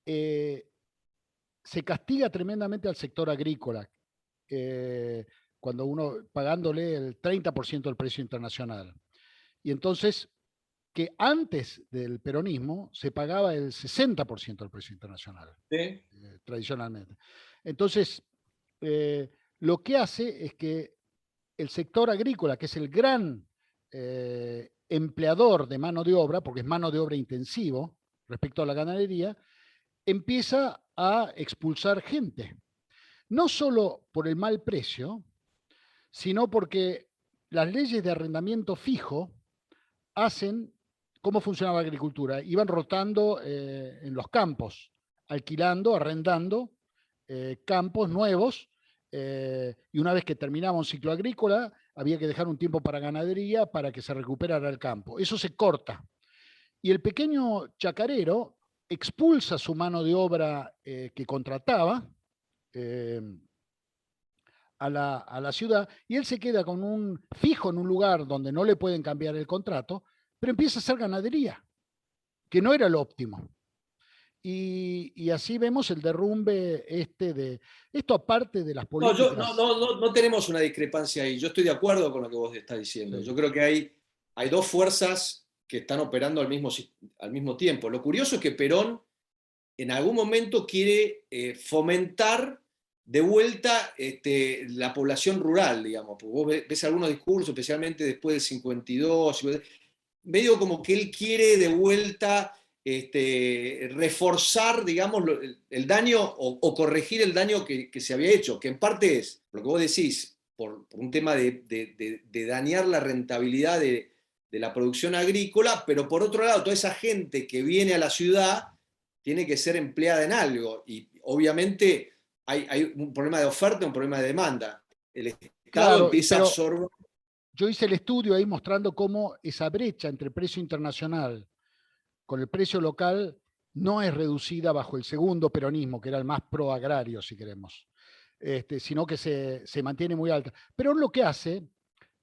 eh, Se castiga tremendamente al sector agrícola, cuando uno pagándole el 30% del precio internacional. Y entonces, que antes del peronismo se pagaba el 60% del precio internacional, Sí. tradicionalmente. Entonces, lo que hace es que el sector agrícola, que es el gran empleador de mano de obra, porque es mano de obra intensivo respecto a la ganadería, empieza a expulsar gente. No solo por el mal precio, sino porque las leyes de arrendamiento fijo hacen cómo funcionaba la agricultura. Iban rotando en los campos, alquilando, arrendando campos nuevos, y una vez que terminaba un ciclo agrícola, había que dejar un tiempo para ganadería para que se recuperara el campo. Eso se corta. Y el pequeño chacarero expulsa su mano de obra que contrataba eh, a la ciudad, y él se queda con un fijo en un lugar donde no le pueden cambiar el contrato, pero empieza a hacer ganadería, que no era lo óptimo. Y así vemos el derrumbe de esto, aparte de las No, políticas. no tenemos una discrepancia ahí. Yo estoy de acuerdo con lo que vos estás diciendo. Sí. Yo creo que hay dos fuerzas que están operando al mismo tiempo. Lo curioso es que Perón en algún momento quiere fomentar de vuelta la población rural, digamos. Porque vos ves algunos discursos, especialmente después del 52, medio como que él quiere de vuelta reforzar, digamos, el daño o corregir el daño que se había hecho, que en parte es, lo que vos decís, por un tema de dañar la rentabilidad de la producción agrícola, pero por otro lado, toda esa gente que viene a la ciudad tiene que ser empleada en algo, y obviamente hay un problema de oferta y un problema de demanda. El Estado Claro, empieza a pero absorber. yo hice el estudio ahí mostrando cómo esa brecha entre el precio internacional con el precio local no es reducida bajo el segundo peronismo, que era el más pro agrario, si queremos, sino que se mantiene muy alta. Pero lo que hace,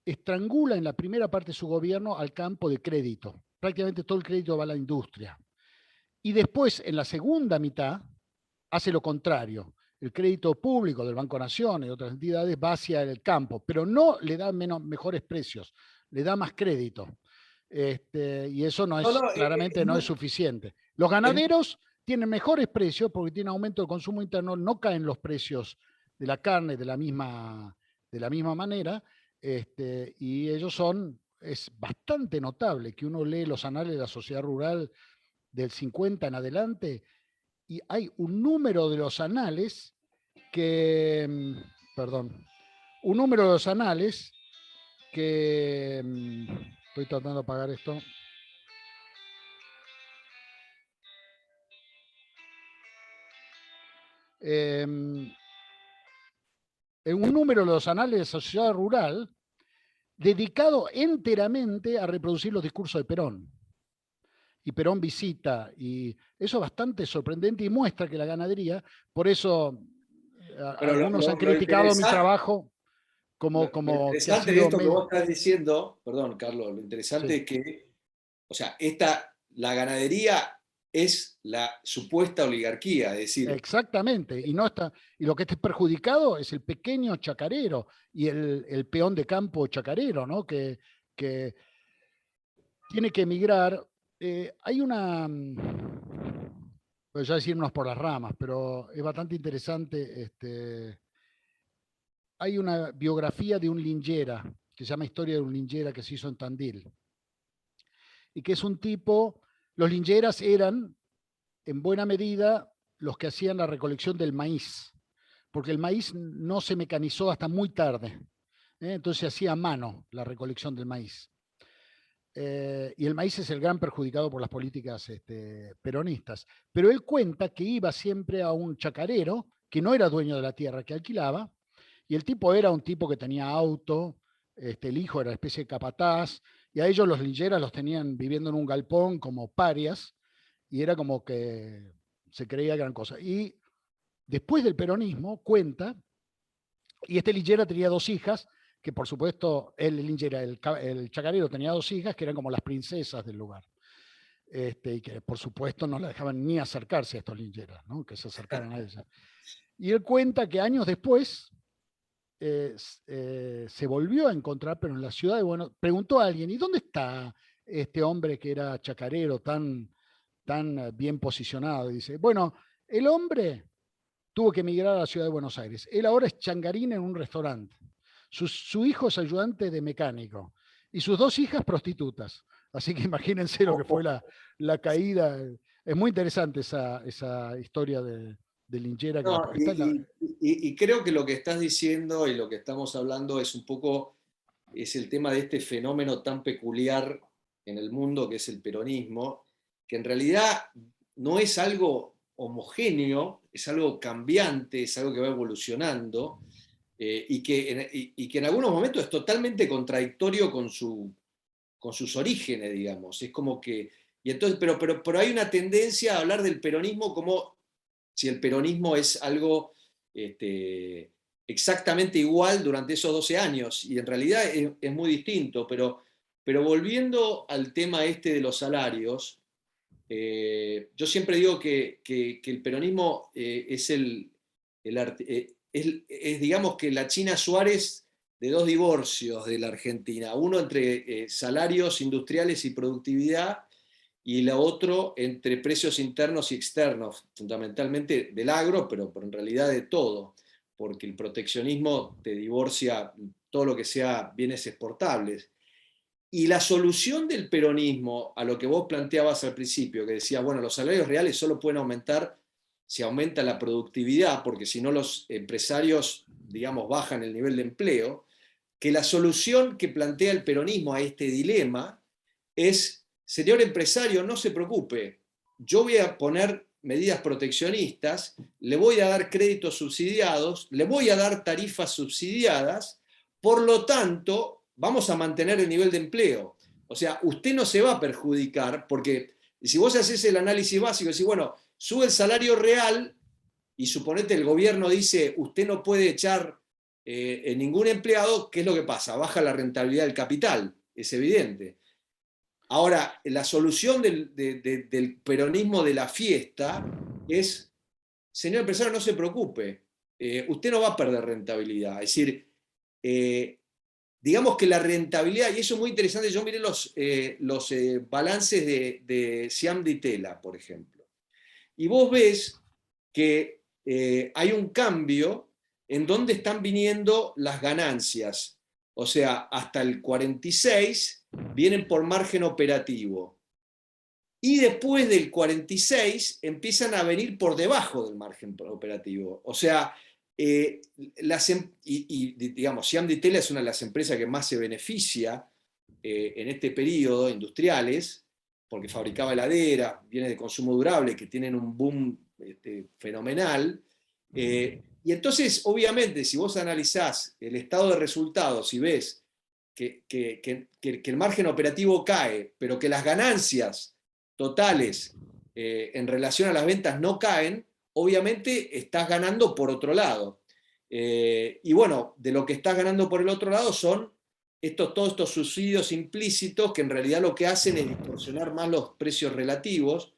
estrangula en la primera parte de su gobierno al campo de crédito. Prácticamente todo el crédito va a la industria. Y después, en la segunda mitad, hace lo contrario. El crédito público del Banco Nación y otras entidades va hacia el campo, pero no le da mejores precios, le da más crédito. Y eso no No, es, no, claramente no es suficiente. Los es ganaderos tienen mejores precios porque tienen aumento del consumo interno, no caen los precios de la carne de la misma manera, y ellos es bastante notable que uno lee los anales de la sociedad rural del 50 en adelante, y hay un número de los anales perdón, un número de los anales estoy tratando de apagar esto. En un número de los anales de la sociedad rural dedicado enteramente a reproducir los discursos de Perón. Y Perón visita, y eso es bastante sorprendente y muestra que la ganadería, por eso Pero algunos han criticado mi trabajo lo como que ha interesante de sido esto que medio... vos estás diciendo, perdón, Carlos, lo interesante Sí, es que, o sea, la ganadería es la supuesta oligarquía, es decir, exactamente, y, no está, y lo que está perjudicado es el pequeño chacarero y el peón de campo chacarero, ¿no? Que tiene que emigrar. Hay una, pues ya decirnos por las ramas, pero es bastante interesante. Hay una biografía de un lingera, que se llama Historia de un lingera, que se hizo en Tandil, y que es un tipo, los lingeras eran en buena medida los que hacían la recolección del maíz, porque el maíz no se mecanizó hasta muy tarde, entonces se hacía a mano la recolección del maíz. Y el maíz es el gran perjudicado por las políticas peronistas. Pero él cuenta que iba siempre a un chacarero que no era dueño de la tierra, que alquilaba, y el tipo era un tipo que tenía auto, el hijo era especie de capataz, y a ellos los lingeras los tenían viviendo en un galpón como parias, y era como que se creía gran cosa. Y después del peronismo cuenta, y este lingera tenía dos hijas, que por supuesto el lingera, el chacarero tenía dos hijas que eran como las princesas del lugar. Y que por supuesto no la dejaban ni acercarse a estos lingeras, ¿no? Que se acercaran a ella. Y él cuenta que años después se volvió a encontrar, pero en la ciudad de Buenos Aires, preguntó a alguien, ¿y dónde está este hombre que era chacarero tan bien posicionado? Y dice, bueno, el hombre tuvo que emigrar a la ciudad de Buenos Aires. Él ahora es changarín en un restaurante. Su hijo es ayudante de mecánico y sus dos hijas prostitutas. Así que imagínense lo que fue la caída. Es muy interesante esa historia de Lingera. no, Porque está en la, y creo que lo que estás diciendo y lo que estamos hablando es un poco, es el tema de este fenómeno tan peculiar en el mundo que es el peronismo, que en realidad no es algo homogéneo, es algo cambiante, es algo que va evolucionando, y que en algunos momentos es totalmente contradictorio con sus orígenes, digamos. Es como que, y entonces, pero hay una tendencia a hablar del peronismo como si el peronismo es algo este, exactamente igual durante esos 12 años, y en realidad es muy distinto, pero volviendo al tema este de los salarios, yo siempre digo que el peronismo es digamos que la China Suárez de dos divorcios de la Argentina, uno entre salarios industriales y productividad, y la otro entre precios internos y externos, fundamentalmente del agro, pero en realidad de todo, porque el proteccionismo te divorcia todo lo que sea bienes exportables. Y la solución del peronismo a lo que vos planteabas al principio, que decías, bueno, los salarios reales solo pueden aumentar si aumenta la productividad, porque si no los empresarios, digamos, bajan el nivel de empleo, que la solución que plantea el peronismo a este dilema es, señor empresario, no se preocupe, yo voy a poner medidas proteccionistas, le voy a dar créditos subsidiados, le voy a dar tarifas subsidiadas, por lo tanto, vamos a mantener el nivel de empleo. O sea, usted no se va a perjudicar, porque si vos haces el análisis básico, decís, bueno, sube el salario real y suponete el gobierno dice, usted no puede echar en ningún empleado, ¿qué es lo que pasa? Baja la rentabilidad del capital, es evidente. Ahora, la solución del peronismo de la fiesta es, señor empresario, no se preocupe, usted no va a perder rentabilidad. Es decir, digamos que la rentabilidad, y eso es muy interesante, yo miré los balances de Siam Di Tela, por ejemplo, y vos ves que hay un cambio en dónde están viniendo las ganancias. O sea, hasta el 46 vienen por margen operativo. Y después del 46 empiezan a venir por debajo del margen operativo. O sea, digamos, Siam Di Tela es una de las empresas que más se beneficia en este periodo, industriales, porque fabricaba heladeras, bienes de consumo durable que tienen un boom fenomenal. Y entonces, obviamente, si vos analizás el estado de resultados y ves que el margen operativo cae, pero que las ganancias totales en relación a las ventas no caen, obviamente estás ganando por otro lado. Y bueno, de lo que estás ganando por el otro lado son todos estos subsidios implícitos que en realidad lo que hacen es distorsionar más los precios relativos,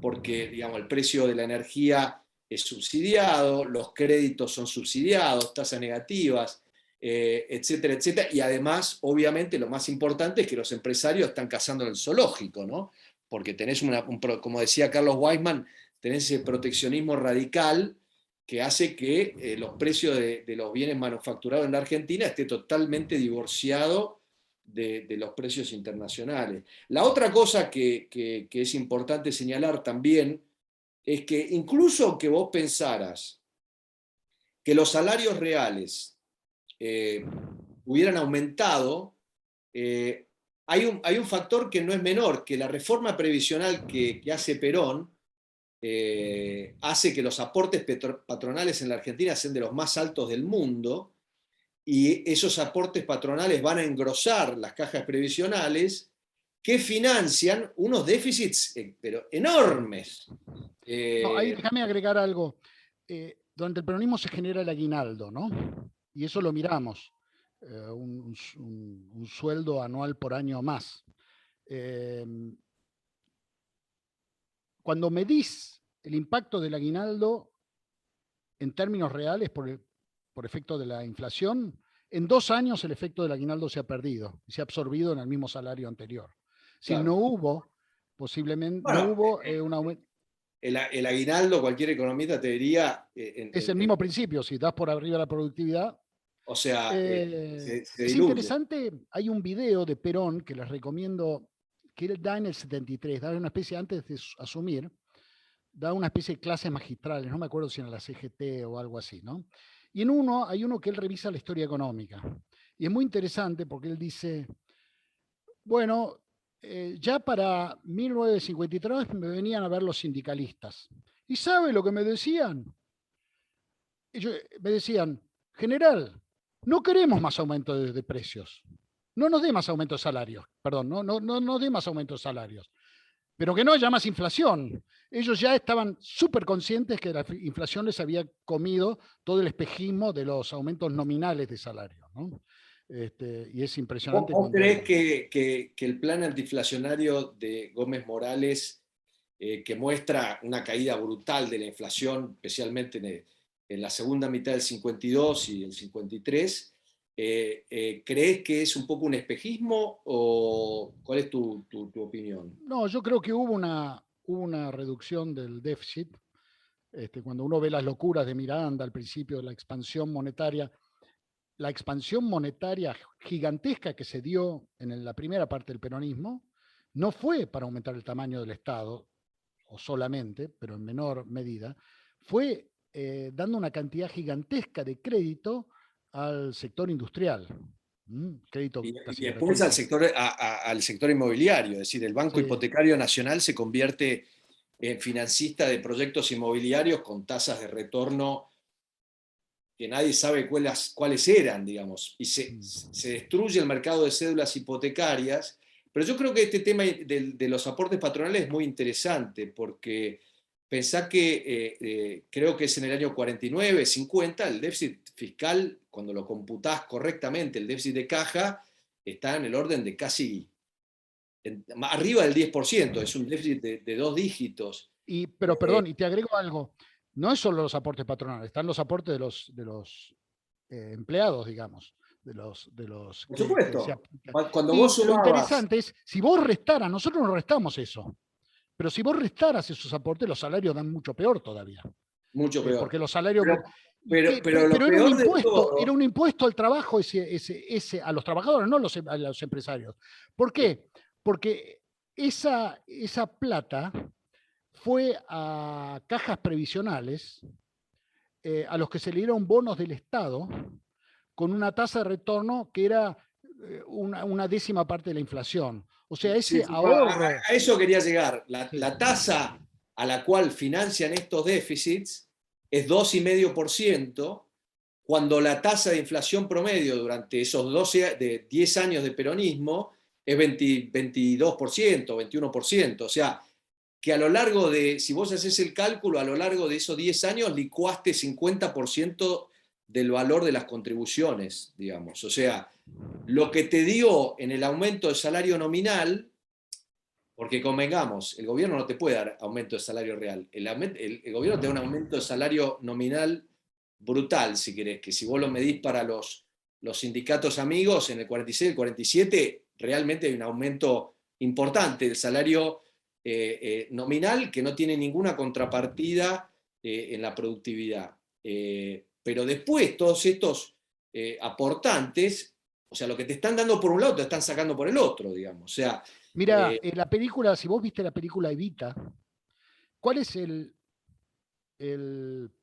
porque digamos, el precio de la energía es subsidiado, los créditos son subsidiados, tasas negativas, etcétera, etcétera. Y además, obviamente, lo más importante es que los empresarios están cazando en el zoológico, ¿no? Porque tenés como decía Carlos Weisman, tenés ese proteccionismo radical que hace que los precios de los bienes manufacturados en la Argentina esté totalmente divorciado de los precios internacionales. La otra cosa que es importante señalar también es que incluso que vos pensaras que los salarios reales hubieran aumentado, hay un factor que no es menor, que la reforma previsional que hace Perón hace que los aportes patronales en la Argentina sean de los más altos del mundo, y esos aportes patronales van a engrosar las cajas previsionales que financian unos déficits pero enormes. No, ahí déjame agregar algo. Durante el peronismo se genera el aguinaldo, ¿no? Y eso lo miramos, un sueldo anual por año más. Eh, Cuando medís el impacto del aguinaldo en términos reales por efecto de la inflación, en 2 años el efecto del aguinaldo se ha perdido y se ha absorbido en el mismo salario anterior. Si Claro. no hubo, posiblemente, no Bueno, hubo un aumento. el aguinaldo, cualquier economista te diría, Es el mismo principio, si das por arriba la productividad. o sea, se Es diluye. interesante, hay un video de Perón que les recomiendo, que él da en el 73, da una especie, antes de asumir, da una especie de clases magistrales, no me acuerdo si en la CGT o algo así, ¿no? Y hay uno que él revisa la historia económica. Y es muy interesante porque él dice, bueno, ya para 1953 me venían a ver los sindicalistas ¿Y sabe lo que me decían? Me decían, general, no queremos más aumento de precios. No nos dé más aumento de salarios. Perdón, no nos dé más aumento de salarios. Pero que no haya más inflación. Ellos ya estaban súper conscientes que la inflación les había comido todo el espejismo de los aumentos nominales de salario, ¿no? Y es impresionante ¿Vos cuando... creés que el plan antiinflacionario de Gómez Morales, que muestra una caída brutal de la inflación, especialmente en la segunda mitad del 52 y el 53, crees que es un poco un espejismo o cuál es tu opinión? No, yo creo que hubo una reducción del déficit. Cuando uno ve las locuras de Miranda al principio de la expansión monetaria gigantesca que se dio en la primera parte del peronismo, no fue para aumentar el tamaño del Estado, o solamente, pero en menor medida, fue dando una cantidad gigantesca de crédito al sector industrial. Crédito Y casi después al gratuito. sector, al sector inmobiliario, es decir, el Banco Sí, Hipotecario Nacional se convierte en financista de proyectos inmobiliarios con tasas de retorno que nadie sabe cuáles eran, digamos, y se destruye el mercado de cédulas hipotecarias. Pero yo creo que este tema de los aportes patronales es muy interesante, porque pensá que creo que es en el año 49, 50, el déficit fiscal, cuando lo computás correctamente, el déficit de caja, está en el orden de casi arriba del 10%, es un déficit de dos dígitos. pero perdón, y te agrego algo, no es solo los aportes patronales, están los aportes de los empleados, digamos, de los Por que se supuesto, aplican. cuando vos Y lo sumabas interesante es, si vos restaras, nosotros no restamos eso, pero si vos restaras esos aportes, los salarios dan mucho peor todavía. mucho peor. Porque los salarios Pero, pero lo pero peor de era todo, un impuesto al trabajo a los trabajadores, no a los empresarios. ¿Por qué? Porque esa plata fue a cajas previsionales a los que se le dieron bonos del Estado con una tasa de retorno que era una décima parte de la inflación. O sea, sí, ese sí, ahorro... a eso quería llegar. Sí, La tasa a la cual financian estos déficits es 2,5%, cuando la tasa de inflación promedio durante esos 10 años de peronismo es 22%, 21%. O sea, que a lo largo de, si vos haces el cálculo, a lo largo de esos 10 años licuaste 50% del valor de las contribuciones, digamos. O sea, lo que te dio en el aumento del salario nominal, porque convengamos, el gobierno no te puede dar aumento de salario real, el gobierno te da un aumento de salario nominal brutal, si querés, que si vos lo medís para los sindicatos amigos, en el 46, el 47, realmente hay un aumento importante del salario nominal que no tiene ninguna contrapartida en la productividad. Pero después todos estos aportantes, o sea, lo que te están dando por un lado, te están sacando por el otro, digamos. O sea, mira, la película, si vos viste la película Evita, ¿cuál es el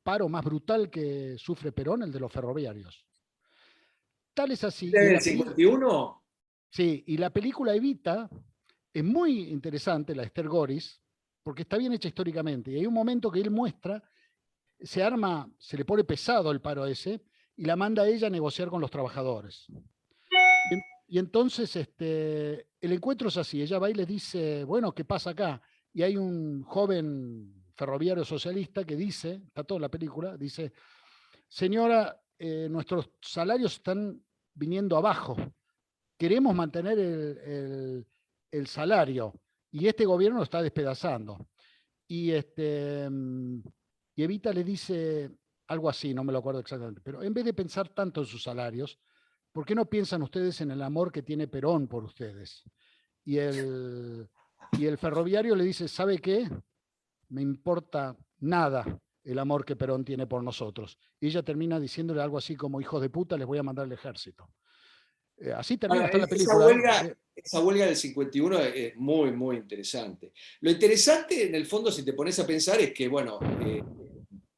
paro más brutal que sufre Perón? El de los ferroviarios. Tal es así, ¿desde el 51? sí, y la película Evita es muy interesante, la de Esther Goris, porque está bien hecha históricamente. Y hay un momento que él muestra, se arma, se le pone pesado el paro ese, y la manda a ella a negociar con los trabajadores. Y entonces el encuentro es así, ella va y les dice, bueno, ¿qué pasa acá? Y hay un joven ferroviario socialista que dice, está toda la película, dice, señora, nuestros salarios están viniendo abajo, queremos mantener el salario y este gobierno lo está despedazando. Y, y Evita le dice algo así, no me lo acuerdo exactamente, pero en vez de pensar tanto en sus salarios, ¿por qué no piensan ustedes en el amor que tiene Perón por ustedes? Y y el ferroviario le dice, ¿sabe qué? Me importa nada el amor que Perón tiene por nosotros. Y ella termina diciéndole algo así como, hijos de puta, les voy a mandar al ejército. Así termina hasta la Esa película. huelga, esa huelga del 51 es muy, muy interesante. Lo interesante, en el fondo, si te pones a pensar, es que, bueno,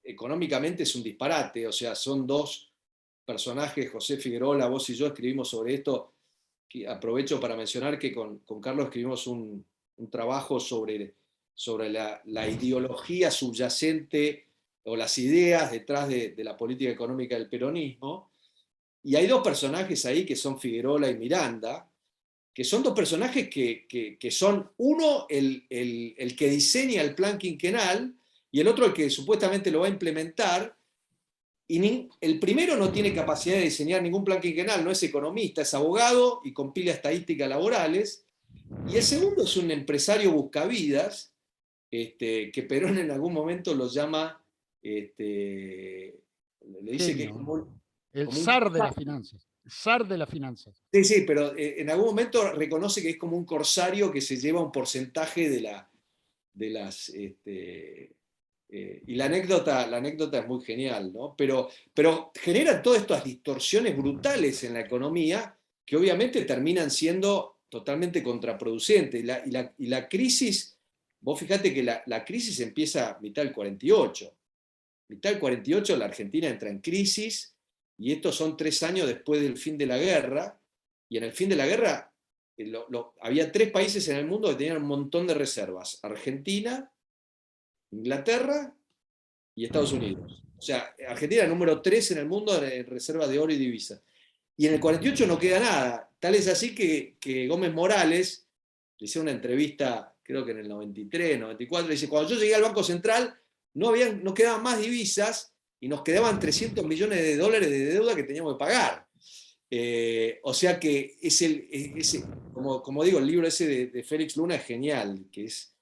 económicamente es un disparate, o sea, son dos personajes, José Figueroa, vos y yo escribimos sobre esto, que aprovecho para mencionar que con Carlos escribimos un trabajo sobre sobre la ideología subyacente o las ideas detrás de la política económica del peronismo. Y hay dos personajes ahí que son Figuerola y Miranda, que son dos personajes que son uno el que diseña el plan quinquenal y el otro el que supuestamente lo va a implementar. Y el primero no tiene capacidad de diseñar ningún plan quinquenal, no es economista, es abogado y compila estadísticas laborales. Y el segundo es un empresario buscavidas, que Perón en algún momento lo llama, le dice que es Genio, como un, el como un zar de las finanzas, el zar de las finanzas. Sí, sí, pero en algún momento reconoce que es como un corsario que se lleva un porcentaje de las... y la anécdota es muy genial, ¿no? Pero generan todas estas distorsiones brutales en la economía que obviamente terminan siendo totalmente contraproducentes. Y la crisis, vos fíjate que la crisis empieza a mitad del 48. Mitad del 48 la Argentina entra en crisis y estos son 3 años después del fin de la guerra. Y en el fin de la guerra había 3 países en el mundo que tenían un montón de reservas: Argentina, Inglaterra y Estados Unidos. O sea, Argentina es el número 3 en el mundo en reservas de oro y divisa. Y en el 48 no queda nada. Tal es así que Gómez Morales le hizo una entrevista, creo que en el 93, 94, dice: cuando yo llegué al Banco Central no quedaban más divisas y nos quedaban 300 millones de dólares de deuda que teníamos que pagar. O sea que como digo, el libro ese de Félix Luna es genial, que es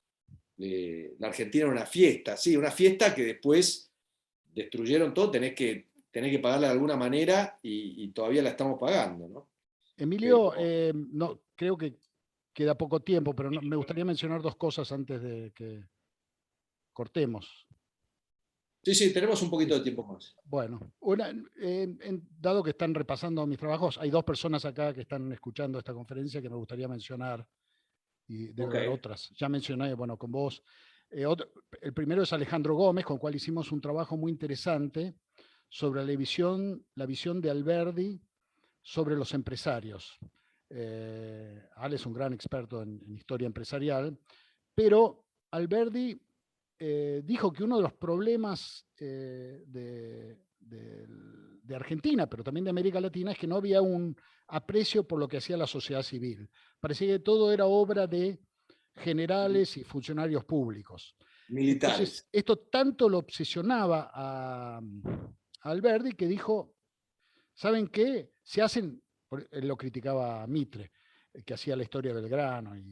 la Argentina era una fiesta, sí, una fiesta que después destruyeron todo, tenés que pagarla de alguna manera y todavía la estamos pagando, ¿no? Emilio, Pero, no, creo que queda poco tiempo, pero me gustaría mencionar dos cosas antes de que cortemos. sí, sí, tenemos un poquito Sí. de tiempo más. Bueno, dado que están repasando mis trabajos, hay dos personas acá que están escuchando esta conferencia que me gustaría mencionar y debe Ok. haber otras. Ya mencioné, bueno, con vos. El primero es Alejandro Gómez, con el cual hicimos un trabajo muy interesante sobre la visión de Alberdi sobre los empresarios. Ale es un gran experto en historia empresarial, pero Alberdi dijo que uno de los problemas de Argentina, pero también de América Latina, es que no había un aprecio por lo que hacía la sociedad civil. Parecía que todo era obra de generales y funcionarios públicos. Entonces, Militares. esto tanto lo obsesionaba a Alberdi que dijo, ¿saben qué? Se hacen, él lo criticaba a Mitre, que hacía la historia del Belgrano y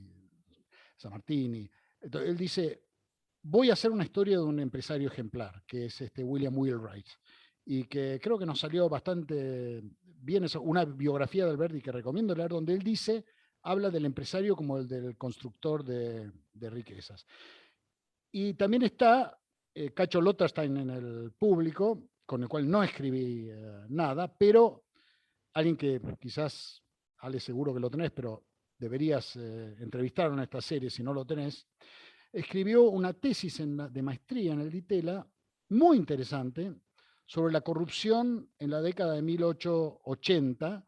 San Martín. Entonces, él dice, voy a hacer una historia de un empresario ejemplar, que es William Wheelwright, y que creo que nos salió bastante bien, una biografía de Alberti que recomiendo leer, donde él dice, habla del empresario como el del constructor de riquezas. Y también está Cacho Lotterstein en el público, con el cual no escribí nada, pero alguien que quizás, Ale, seguro que lo tenés, pero deberías entrevistarlo en esta serie si no lo tenés, escribió una tesis de maestría en el DITELA muy interesante sobre la corrupción en la década de 1880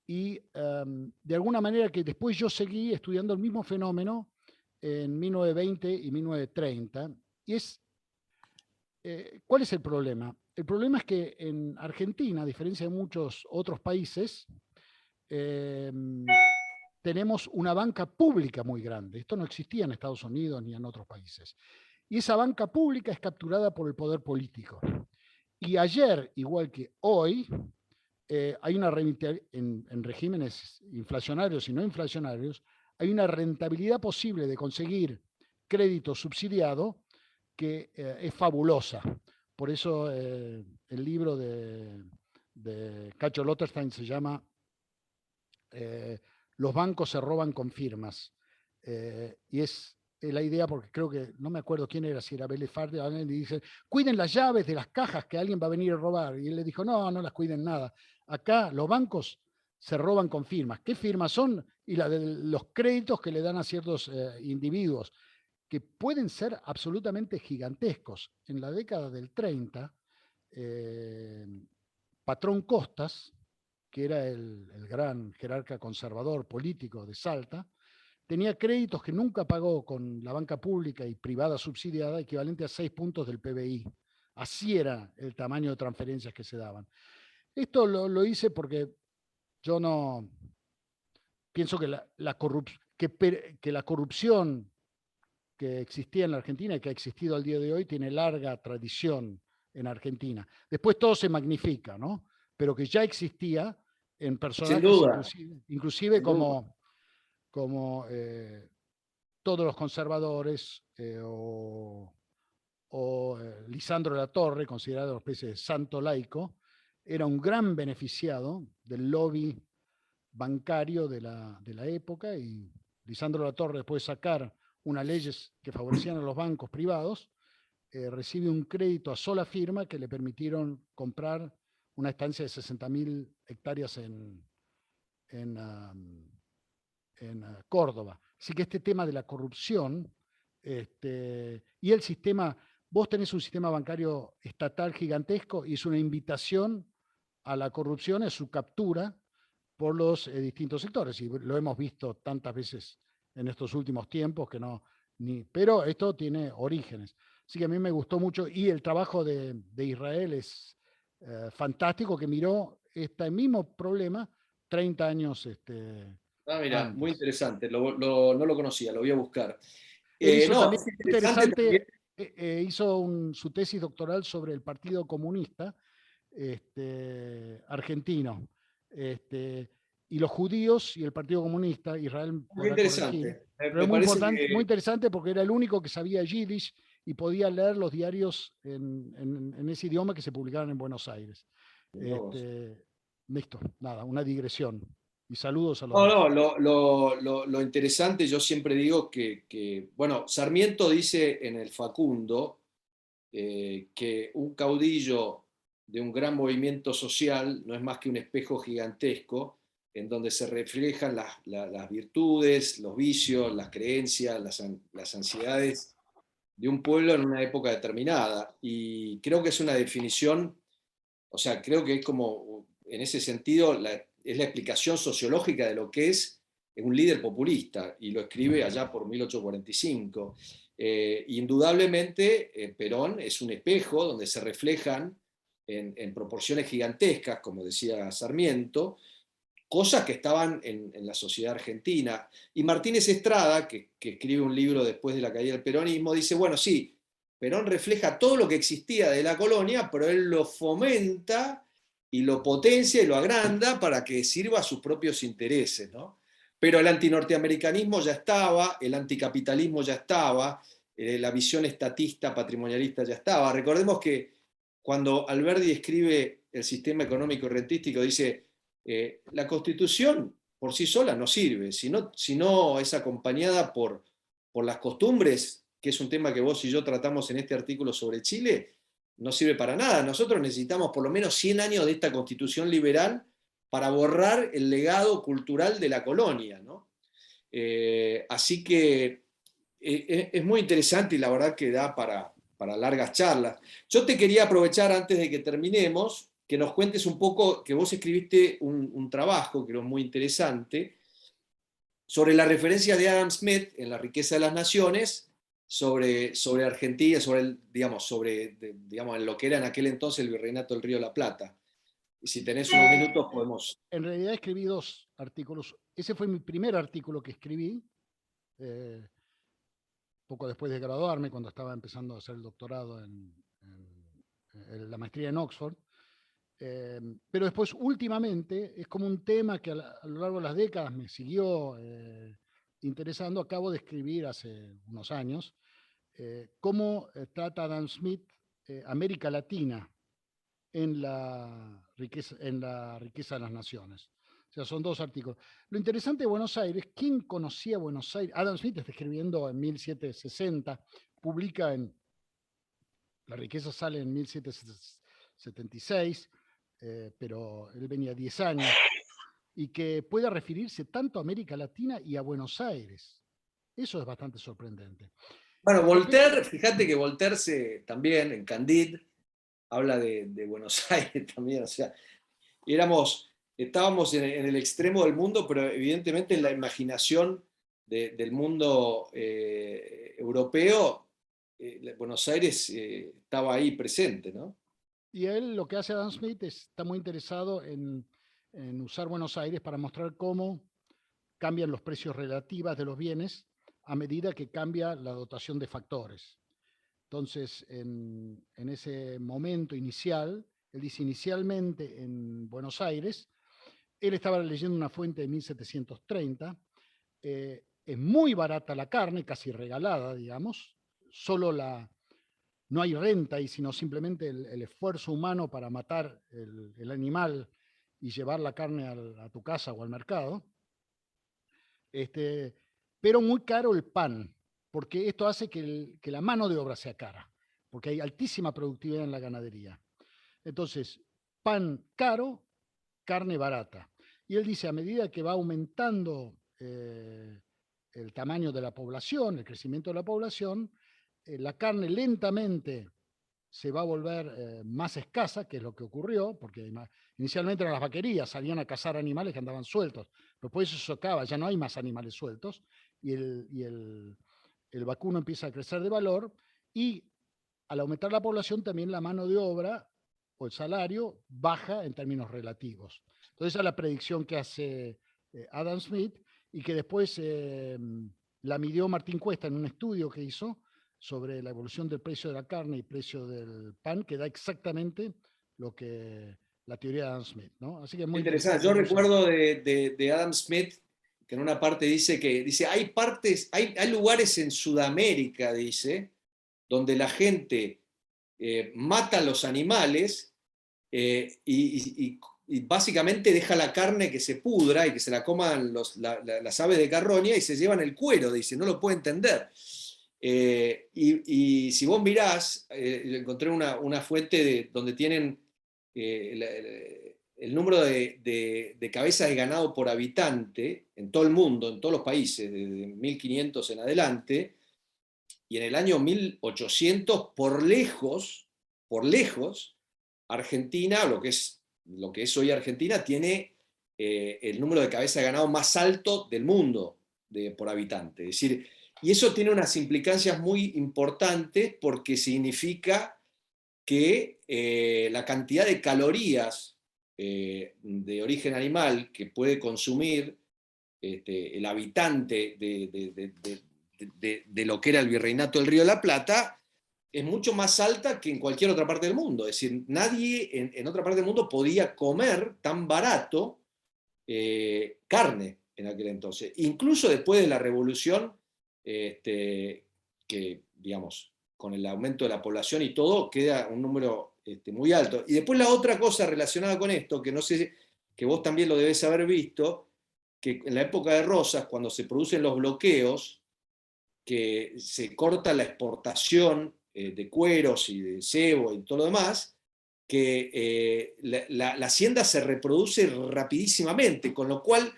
y de alguna manera que después yo seguí estudiando el mismo fenómeno en 1920 y 1930. Y ¿cuál es el problema? El problema es que en Argentina, a diferencia de muchos otros países, eh, tenemos una banca pública muy grande. Esto no existía en Estados Unidos ni en otros países. Y esa banca pública es capturada por el poder político. Y ayer, igual que hoy, hay una en regímenes inflacionarios y no inflacionarios, hay una rentabilidad posible de conseguir crédito subsidiado que es fabulosa. Por eso el libro de Cacho Lotterstein se llama Los bancos se roban con firmas. Y es la idea, porque creo que, no me acuerdo quién era, si era Vélez Farde, alguien le dice, cuiden las llaves de las cajas que alguien va a venir a robar. Y él le dijo, no, no las cuiden nada. Acá los bancos se roban con firmas. ¿Qué firmas son? Y la de los créditos que le dan a ciertos individuos, que pueden ser absolutamente gigantescos. En la década del 30, Patrón Costas, que era el gran jerarca conservador político de Salta, tenía créditos que nunca pagó con la banca pública y privada subsidiada, equivalente a 6 puntos del PBI. Así era el tamaño de transferencias que se daban. Esto lo hice porque yo no pienso que que la corrupción que existía en la Argentina y que ha existido al día de hoy tiene larga tradición en Argentina. Después todo se magnifica, ¿no? Pero que ya existía en Sin personajes duda, inclusive sin duda. como todos los conservadores Lisandro Latorre, considerado una especie de santo laico, era un gran beneficiado del lobby bancario de la época, y Lisandro Latorre, después de sacar unas leyes que favorecían a los bancos privados, recibe un crédito a sola firma que le permitieron comprar una estancia de 60.000 hectáreas en Córdoba. Así que este tema de la corrupción y el sistema, vos tenés un sistema bancario estatal gigantesco y es una invitación a la corrupción, a su captura por los distintos sectores. Y lo hemos visto tantas veces en estos últimos tiempos que no, pero esto tiene orígenes. Así que a mí me gustó mucho y el trabajo de Israel es fantástico, que miró este mismo problema 30 años Ah, mira, muy antes. interesante, no lo conocía, lo voy a buscar. Él hizo No, también, es interesante también. interesante, hizo su tesis doctoral sobre el Partido Comunista argentino, y los judíos y el Partido Comunista. Israel Muy podrá corregir, interesante. pero Me es muy parece importante, muy que interesante porque era el único que sabía Yiddish y podía leer los diarios en ese idioma que se publicaban en Buenos Aires. mirá vos. Listo, nada, una digresión. Y saludos a los No, no, dos. lo interesante, yo siempre digo bueno, Sarmiento dice en el Facundo que un caudillo de un gran movimiento social no es más que un espejo gigantesco en donde se reflejan las virtudes, los vicios, las creencias, las ansiedades de un pueblo en una época determinada. Y creo que es una definición, o sea, creo que es como, en ese sentido, es la explicación sociológica de lo que es un líder populista, y lo escribe allá por 1845. Indudablemente, Perón es un espejo donde se reflejan en proporciones gigantescas, como decía Sarmiento, cosas que estaban en la sociedad argentina. Y Martínez Estrada, que escribe un libro después de la caída del peronismo, dice, bueno, sí, Perón refleja todo lo que existía de la colonia, pero él lo fomenta y lo potencia y lo agranda para que sirva a sus propios intereses, ¿no? Pero el antinorteamericanismo ya estaba, el anticapitalismo ya estaba, la visión estatista, patrimonialista ya estaba. Recordemos que cuando Alberdi escribe el sistema económico y rentístico, dice, la Constitución por sí sola no sirve, sino es acompañada por las costumbres, que es un tema que vos y yo tratamos en este artículo sobre Chile, no sirve para nada. Nosotros necesitamos por lo menos 100 años de esta Constitución liberal para borrar el legado cultural de la colonia, ¿no? Así que es muy interesante y la verdad que da para largas charlas. Yo te quería aprovechar antes de que terminemos, que nos cuentes un poco, que vos escribiste un trabajo que era muy interesante, sobre la referencia de Adam Smith en La riqueza de las naciones, sobre Argentina, digamos, en lo que era en aquel entonces el virreinato del Río de la Plata. Y si tenés unos minutos podemos... En realidad escribí 2 artículos. Ese fue mi primer artículo que escribí, eh, poco después de graduarme, cuando estaba empezando a hacer el doctorado en la maestría en Oxford. Pero después, últimamente, es como un tema que a lo largo de las décadas me siguió interesando. Acabo de escribir hace unos años cómo trata Adam Smith América Latina en la riqueza de las naciones. O sea, son 2 artículos. Lo interesante de Buenos Aires, ¿quién conocía Buenos Aires? Adam Smith está escribiendo en 1760, publica en La riqueza sale en 1776, pero él venía 10 años, y que pueda referirse tanto a América Latina y a Buenos Aires. Eso es bastante sorprendente. Bueno, Respecto, Voltaire, fíjate que Voltaire también en Candide habla de Buenos Aires también, o sea, estábamos en el extremo del mundo, pero evidentemente en la imaginación del mundo europeo, Buenos Aires estaba ahí presente, ¿no? Y él, lo que hace Adam Smith, está muy interesado en usar Buenos Aires para mostrar cómo cambian los precios relativos de los bienes a medida que cambia la dotación de factores. Entonces, en ese momento inicial, él dice inicialmente en Buenos Aires, él estaba leyendo una fuente de 1730, es muy barata la carne, casi regalada, digamos, solo no hay renta y sino simplemente el esfuerzo humano para matar el animal y llevar la carne a tu casa o al mercado. Pero muy caro el pan, porque esto hace que la mano de obra sea cara, porque hay altísima productividad en la ganadería. Entonces, pan caro, carne barata. Y él dice, a medida que va aumentando el tamaño de la población, el crecimiento de la población, la carne lentamente se va a volver más escasa, que es lo que ocurrió, porque inicialmente eran las vaquerías, salían a cazar animales que andaban sueltos, después eso se acaba, ya no hay más animales sueltos, y el vacuno empieza a crecer de valor, y al aumentar la población también la mano de obra o el salario baja en términos relativos. Entonces esa es la predicción que hace Adam Smith y que después la midió Martín Cuesta en un estudio que hizo sobre la evolución del precio de la carne y precio del pan, que da exactamente lo que la teoría de Adam Smith, ¿no? Así que es muy Interesante. interesante. Yo recuerdo de Adam Smith que en una parte dice hay lugares en Sudamérica, dice, donde la gente mata a los animales y básicamente deja la carne que se pudra y que se la coman las aves de carroña y se llevan el cuero, dice, no lo puede entender. Y si vos mirás, encontré una fuente donde tienen el número de cabezas de ganado por habitante en todo el mundo, en todos los países, desde 1500 en adelante, y en el año 1800, por lejos, Argentina, lo que es hoy Argentina, tiene el número de cabezas de ganado más alto del mundo por habitante. Es decir, y eso tiene unas implicancias muy importantes porque significa que la cantidad de calorías de origen animal que puede consumir el habitante de lo que era el Virreinato del Río de la Plata es mucho más alta que en cualquier otra parte del mundo. Es decir, nadie en otra parte del mundo podía comer tan barato carne en aquel entonces. Incluso después de la revolución, que digamos, con el aumento de la población y todo, queda un número muy alto. Y después la otra cosa relacionada con esto, que no sé, que vos también lo debés haber visto, que en la época de Rosas, cuando se producen los bloqueos, que se corta la exportación de cueros y de cebo y todo lo demás, que la hacienda se reproduce rapidísimamente, con lo cual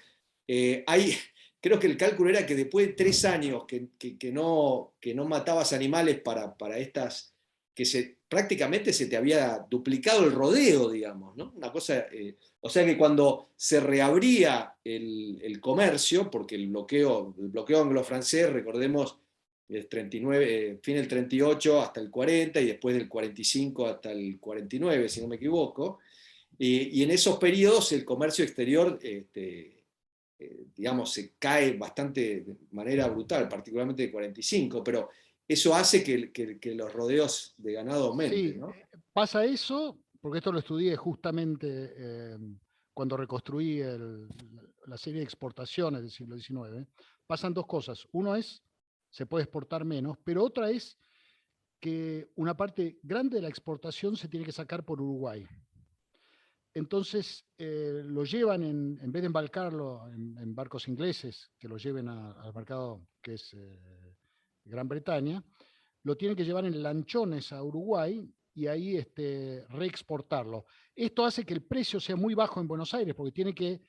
creo que el cálculo era que después de 3 años que no matabas animales para estas, prácticamente se te había duplicado el rodeo, digamos, ¿no? Una cosa, o sea que cuando se reabría el comercio, porque el bloqueo anglo-francés, recordemos, el 39, fin del 38 hasta el 40 y después del 45 hasta el 49, si no me equivoco, y en esos periodos el comercio exterior digamos, se cae bastante de manera brutal, particularmente de 45, pero eso hace que los rodeos de ganado aumenten, Sí, ¿no? pasa eso, porque esto lo estudié justamente cuando reconstruí la serie de exportaciones del siglo XIX. Pasan dos cosas. Uno es, se puede exportar menos, pero otra es que una parte grande de la exportación se tiene que sacar por Uruguay. Entonces lo llevan, en vez de embarcarlo en barcos ingleses, que lo lleven al mercado que es Gran Bretaña, lo tienen que llevar en lanchones a Uruguay y ahí reexportarlo. Esto hace que el precio sea muy bajo en Buenos Aires, porque tiene que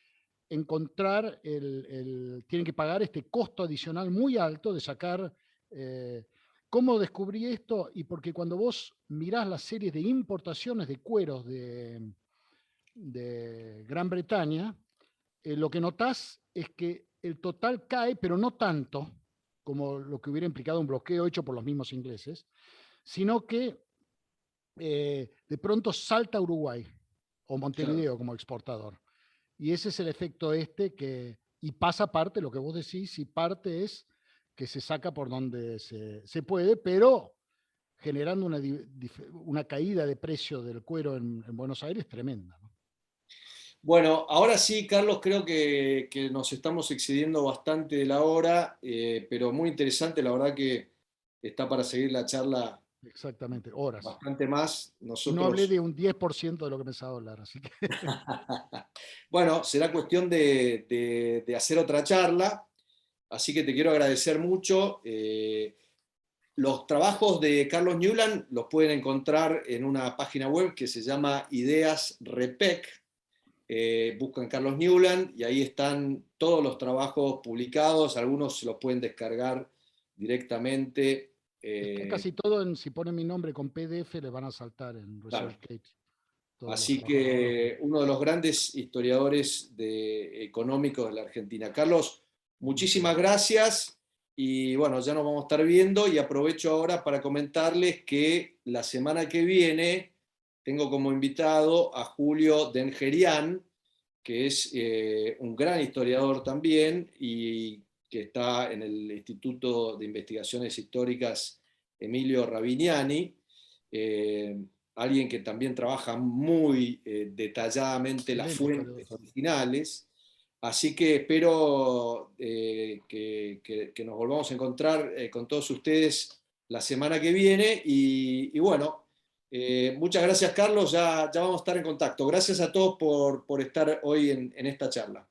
encontrar, tienen que pagar este costo adicional muy alto de sacar. ¿Cómo descubrí esto? Y porque cuando vos mirás las series de importaciones de cueros de Gran Bretaña, lo que notás es que el total cae, pero no tanto como lo que hubiera implicado un bloqueo hecho por los mismos ingleses, sino que de pronto salta Uruguay o Claro. Montevideo como exportador. Y ese es el efecto y pasa parte, lo que vos decís, y parte es que se saca por donde se puede, pero generando una caída de precio del cuero en Buenos Aires tremenda, ¿no? Bueno, ahora sí, Carlos, creo que nos estamos excediendo bastante de la hora, pero muy interesante, la verdad que está para seguir la charla Exactamente, horas. bastante más. Y no hablé de Nosotros, un 10% de lo que pensaba hablar, así que bueno, será cuestión de hacer otra charla, así que te quiero agradecer mucho. Los trabajos de Carlos Newland los pueden encontrar en una página web que se llama Ideas Repec. Buscan Carlos Newland y ahí están todos los trabajos publicados, algunos se los pueden descargar directamente. está eh, casi todo si ponen mi nombre con PDF, le van a saltar en claro. ResearchGate todos los Así trabajos. que uno de los grandes historiadores económicos de la Argentina. Carlos, Muchas muchísimas gracias. gracias y bueno, ya nos vamos a estar viendo y aprovecho ahora para comentarles que la semana que viene tengo como invitado a Julio Dengerian, que es un gran historiador también y que está en el Instituto de Investigaciones Históricas Emilio Ravignani, alguien que también trabaja muy detalladamente las Excelente historiador fuentes también. originales. Así que espero que nos volvamos a encontrar con todos ustedes la semana que viene y bueno, muchas gracias, Carlos. Ya vamos a estar en contacto. Gracias a todos por estar hoy en esta charla.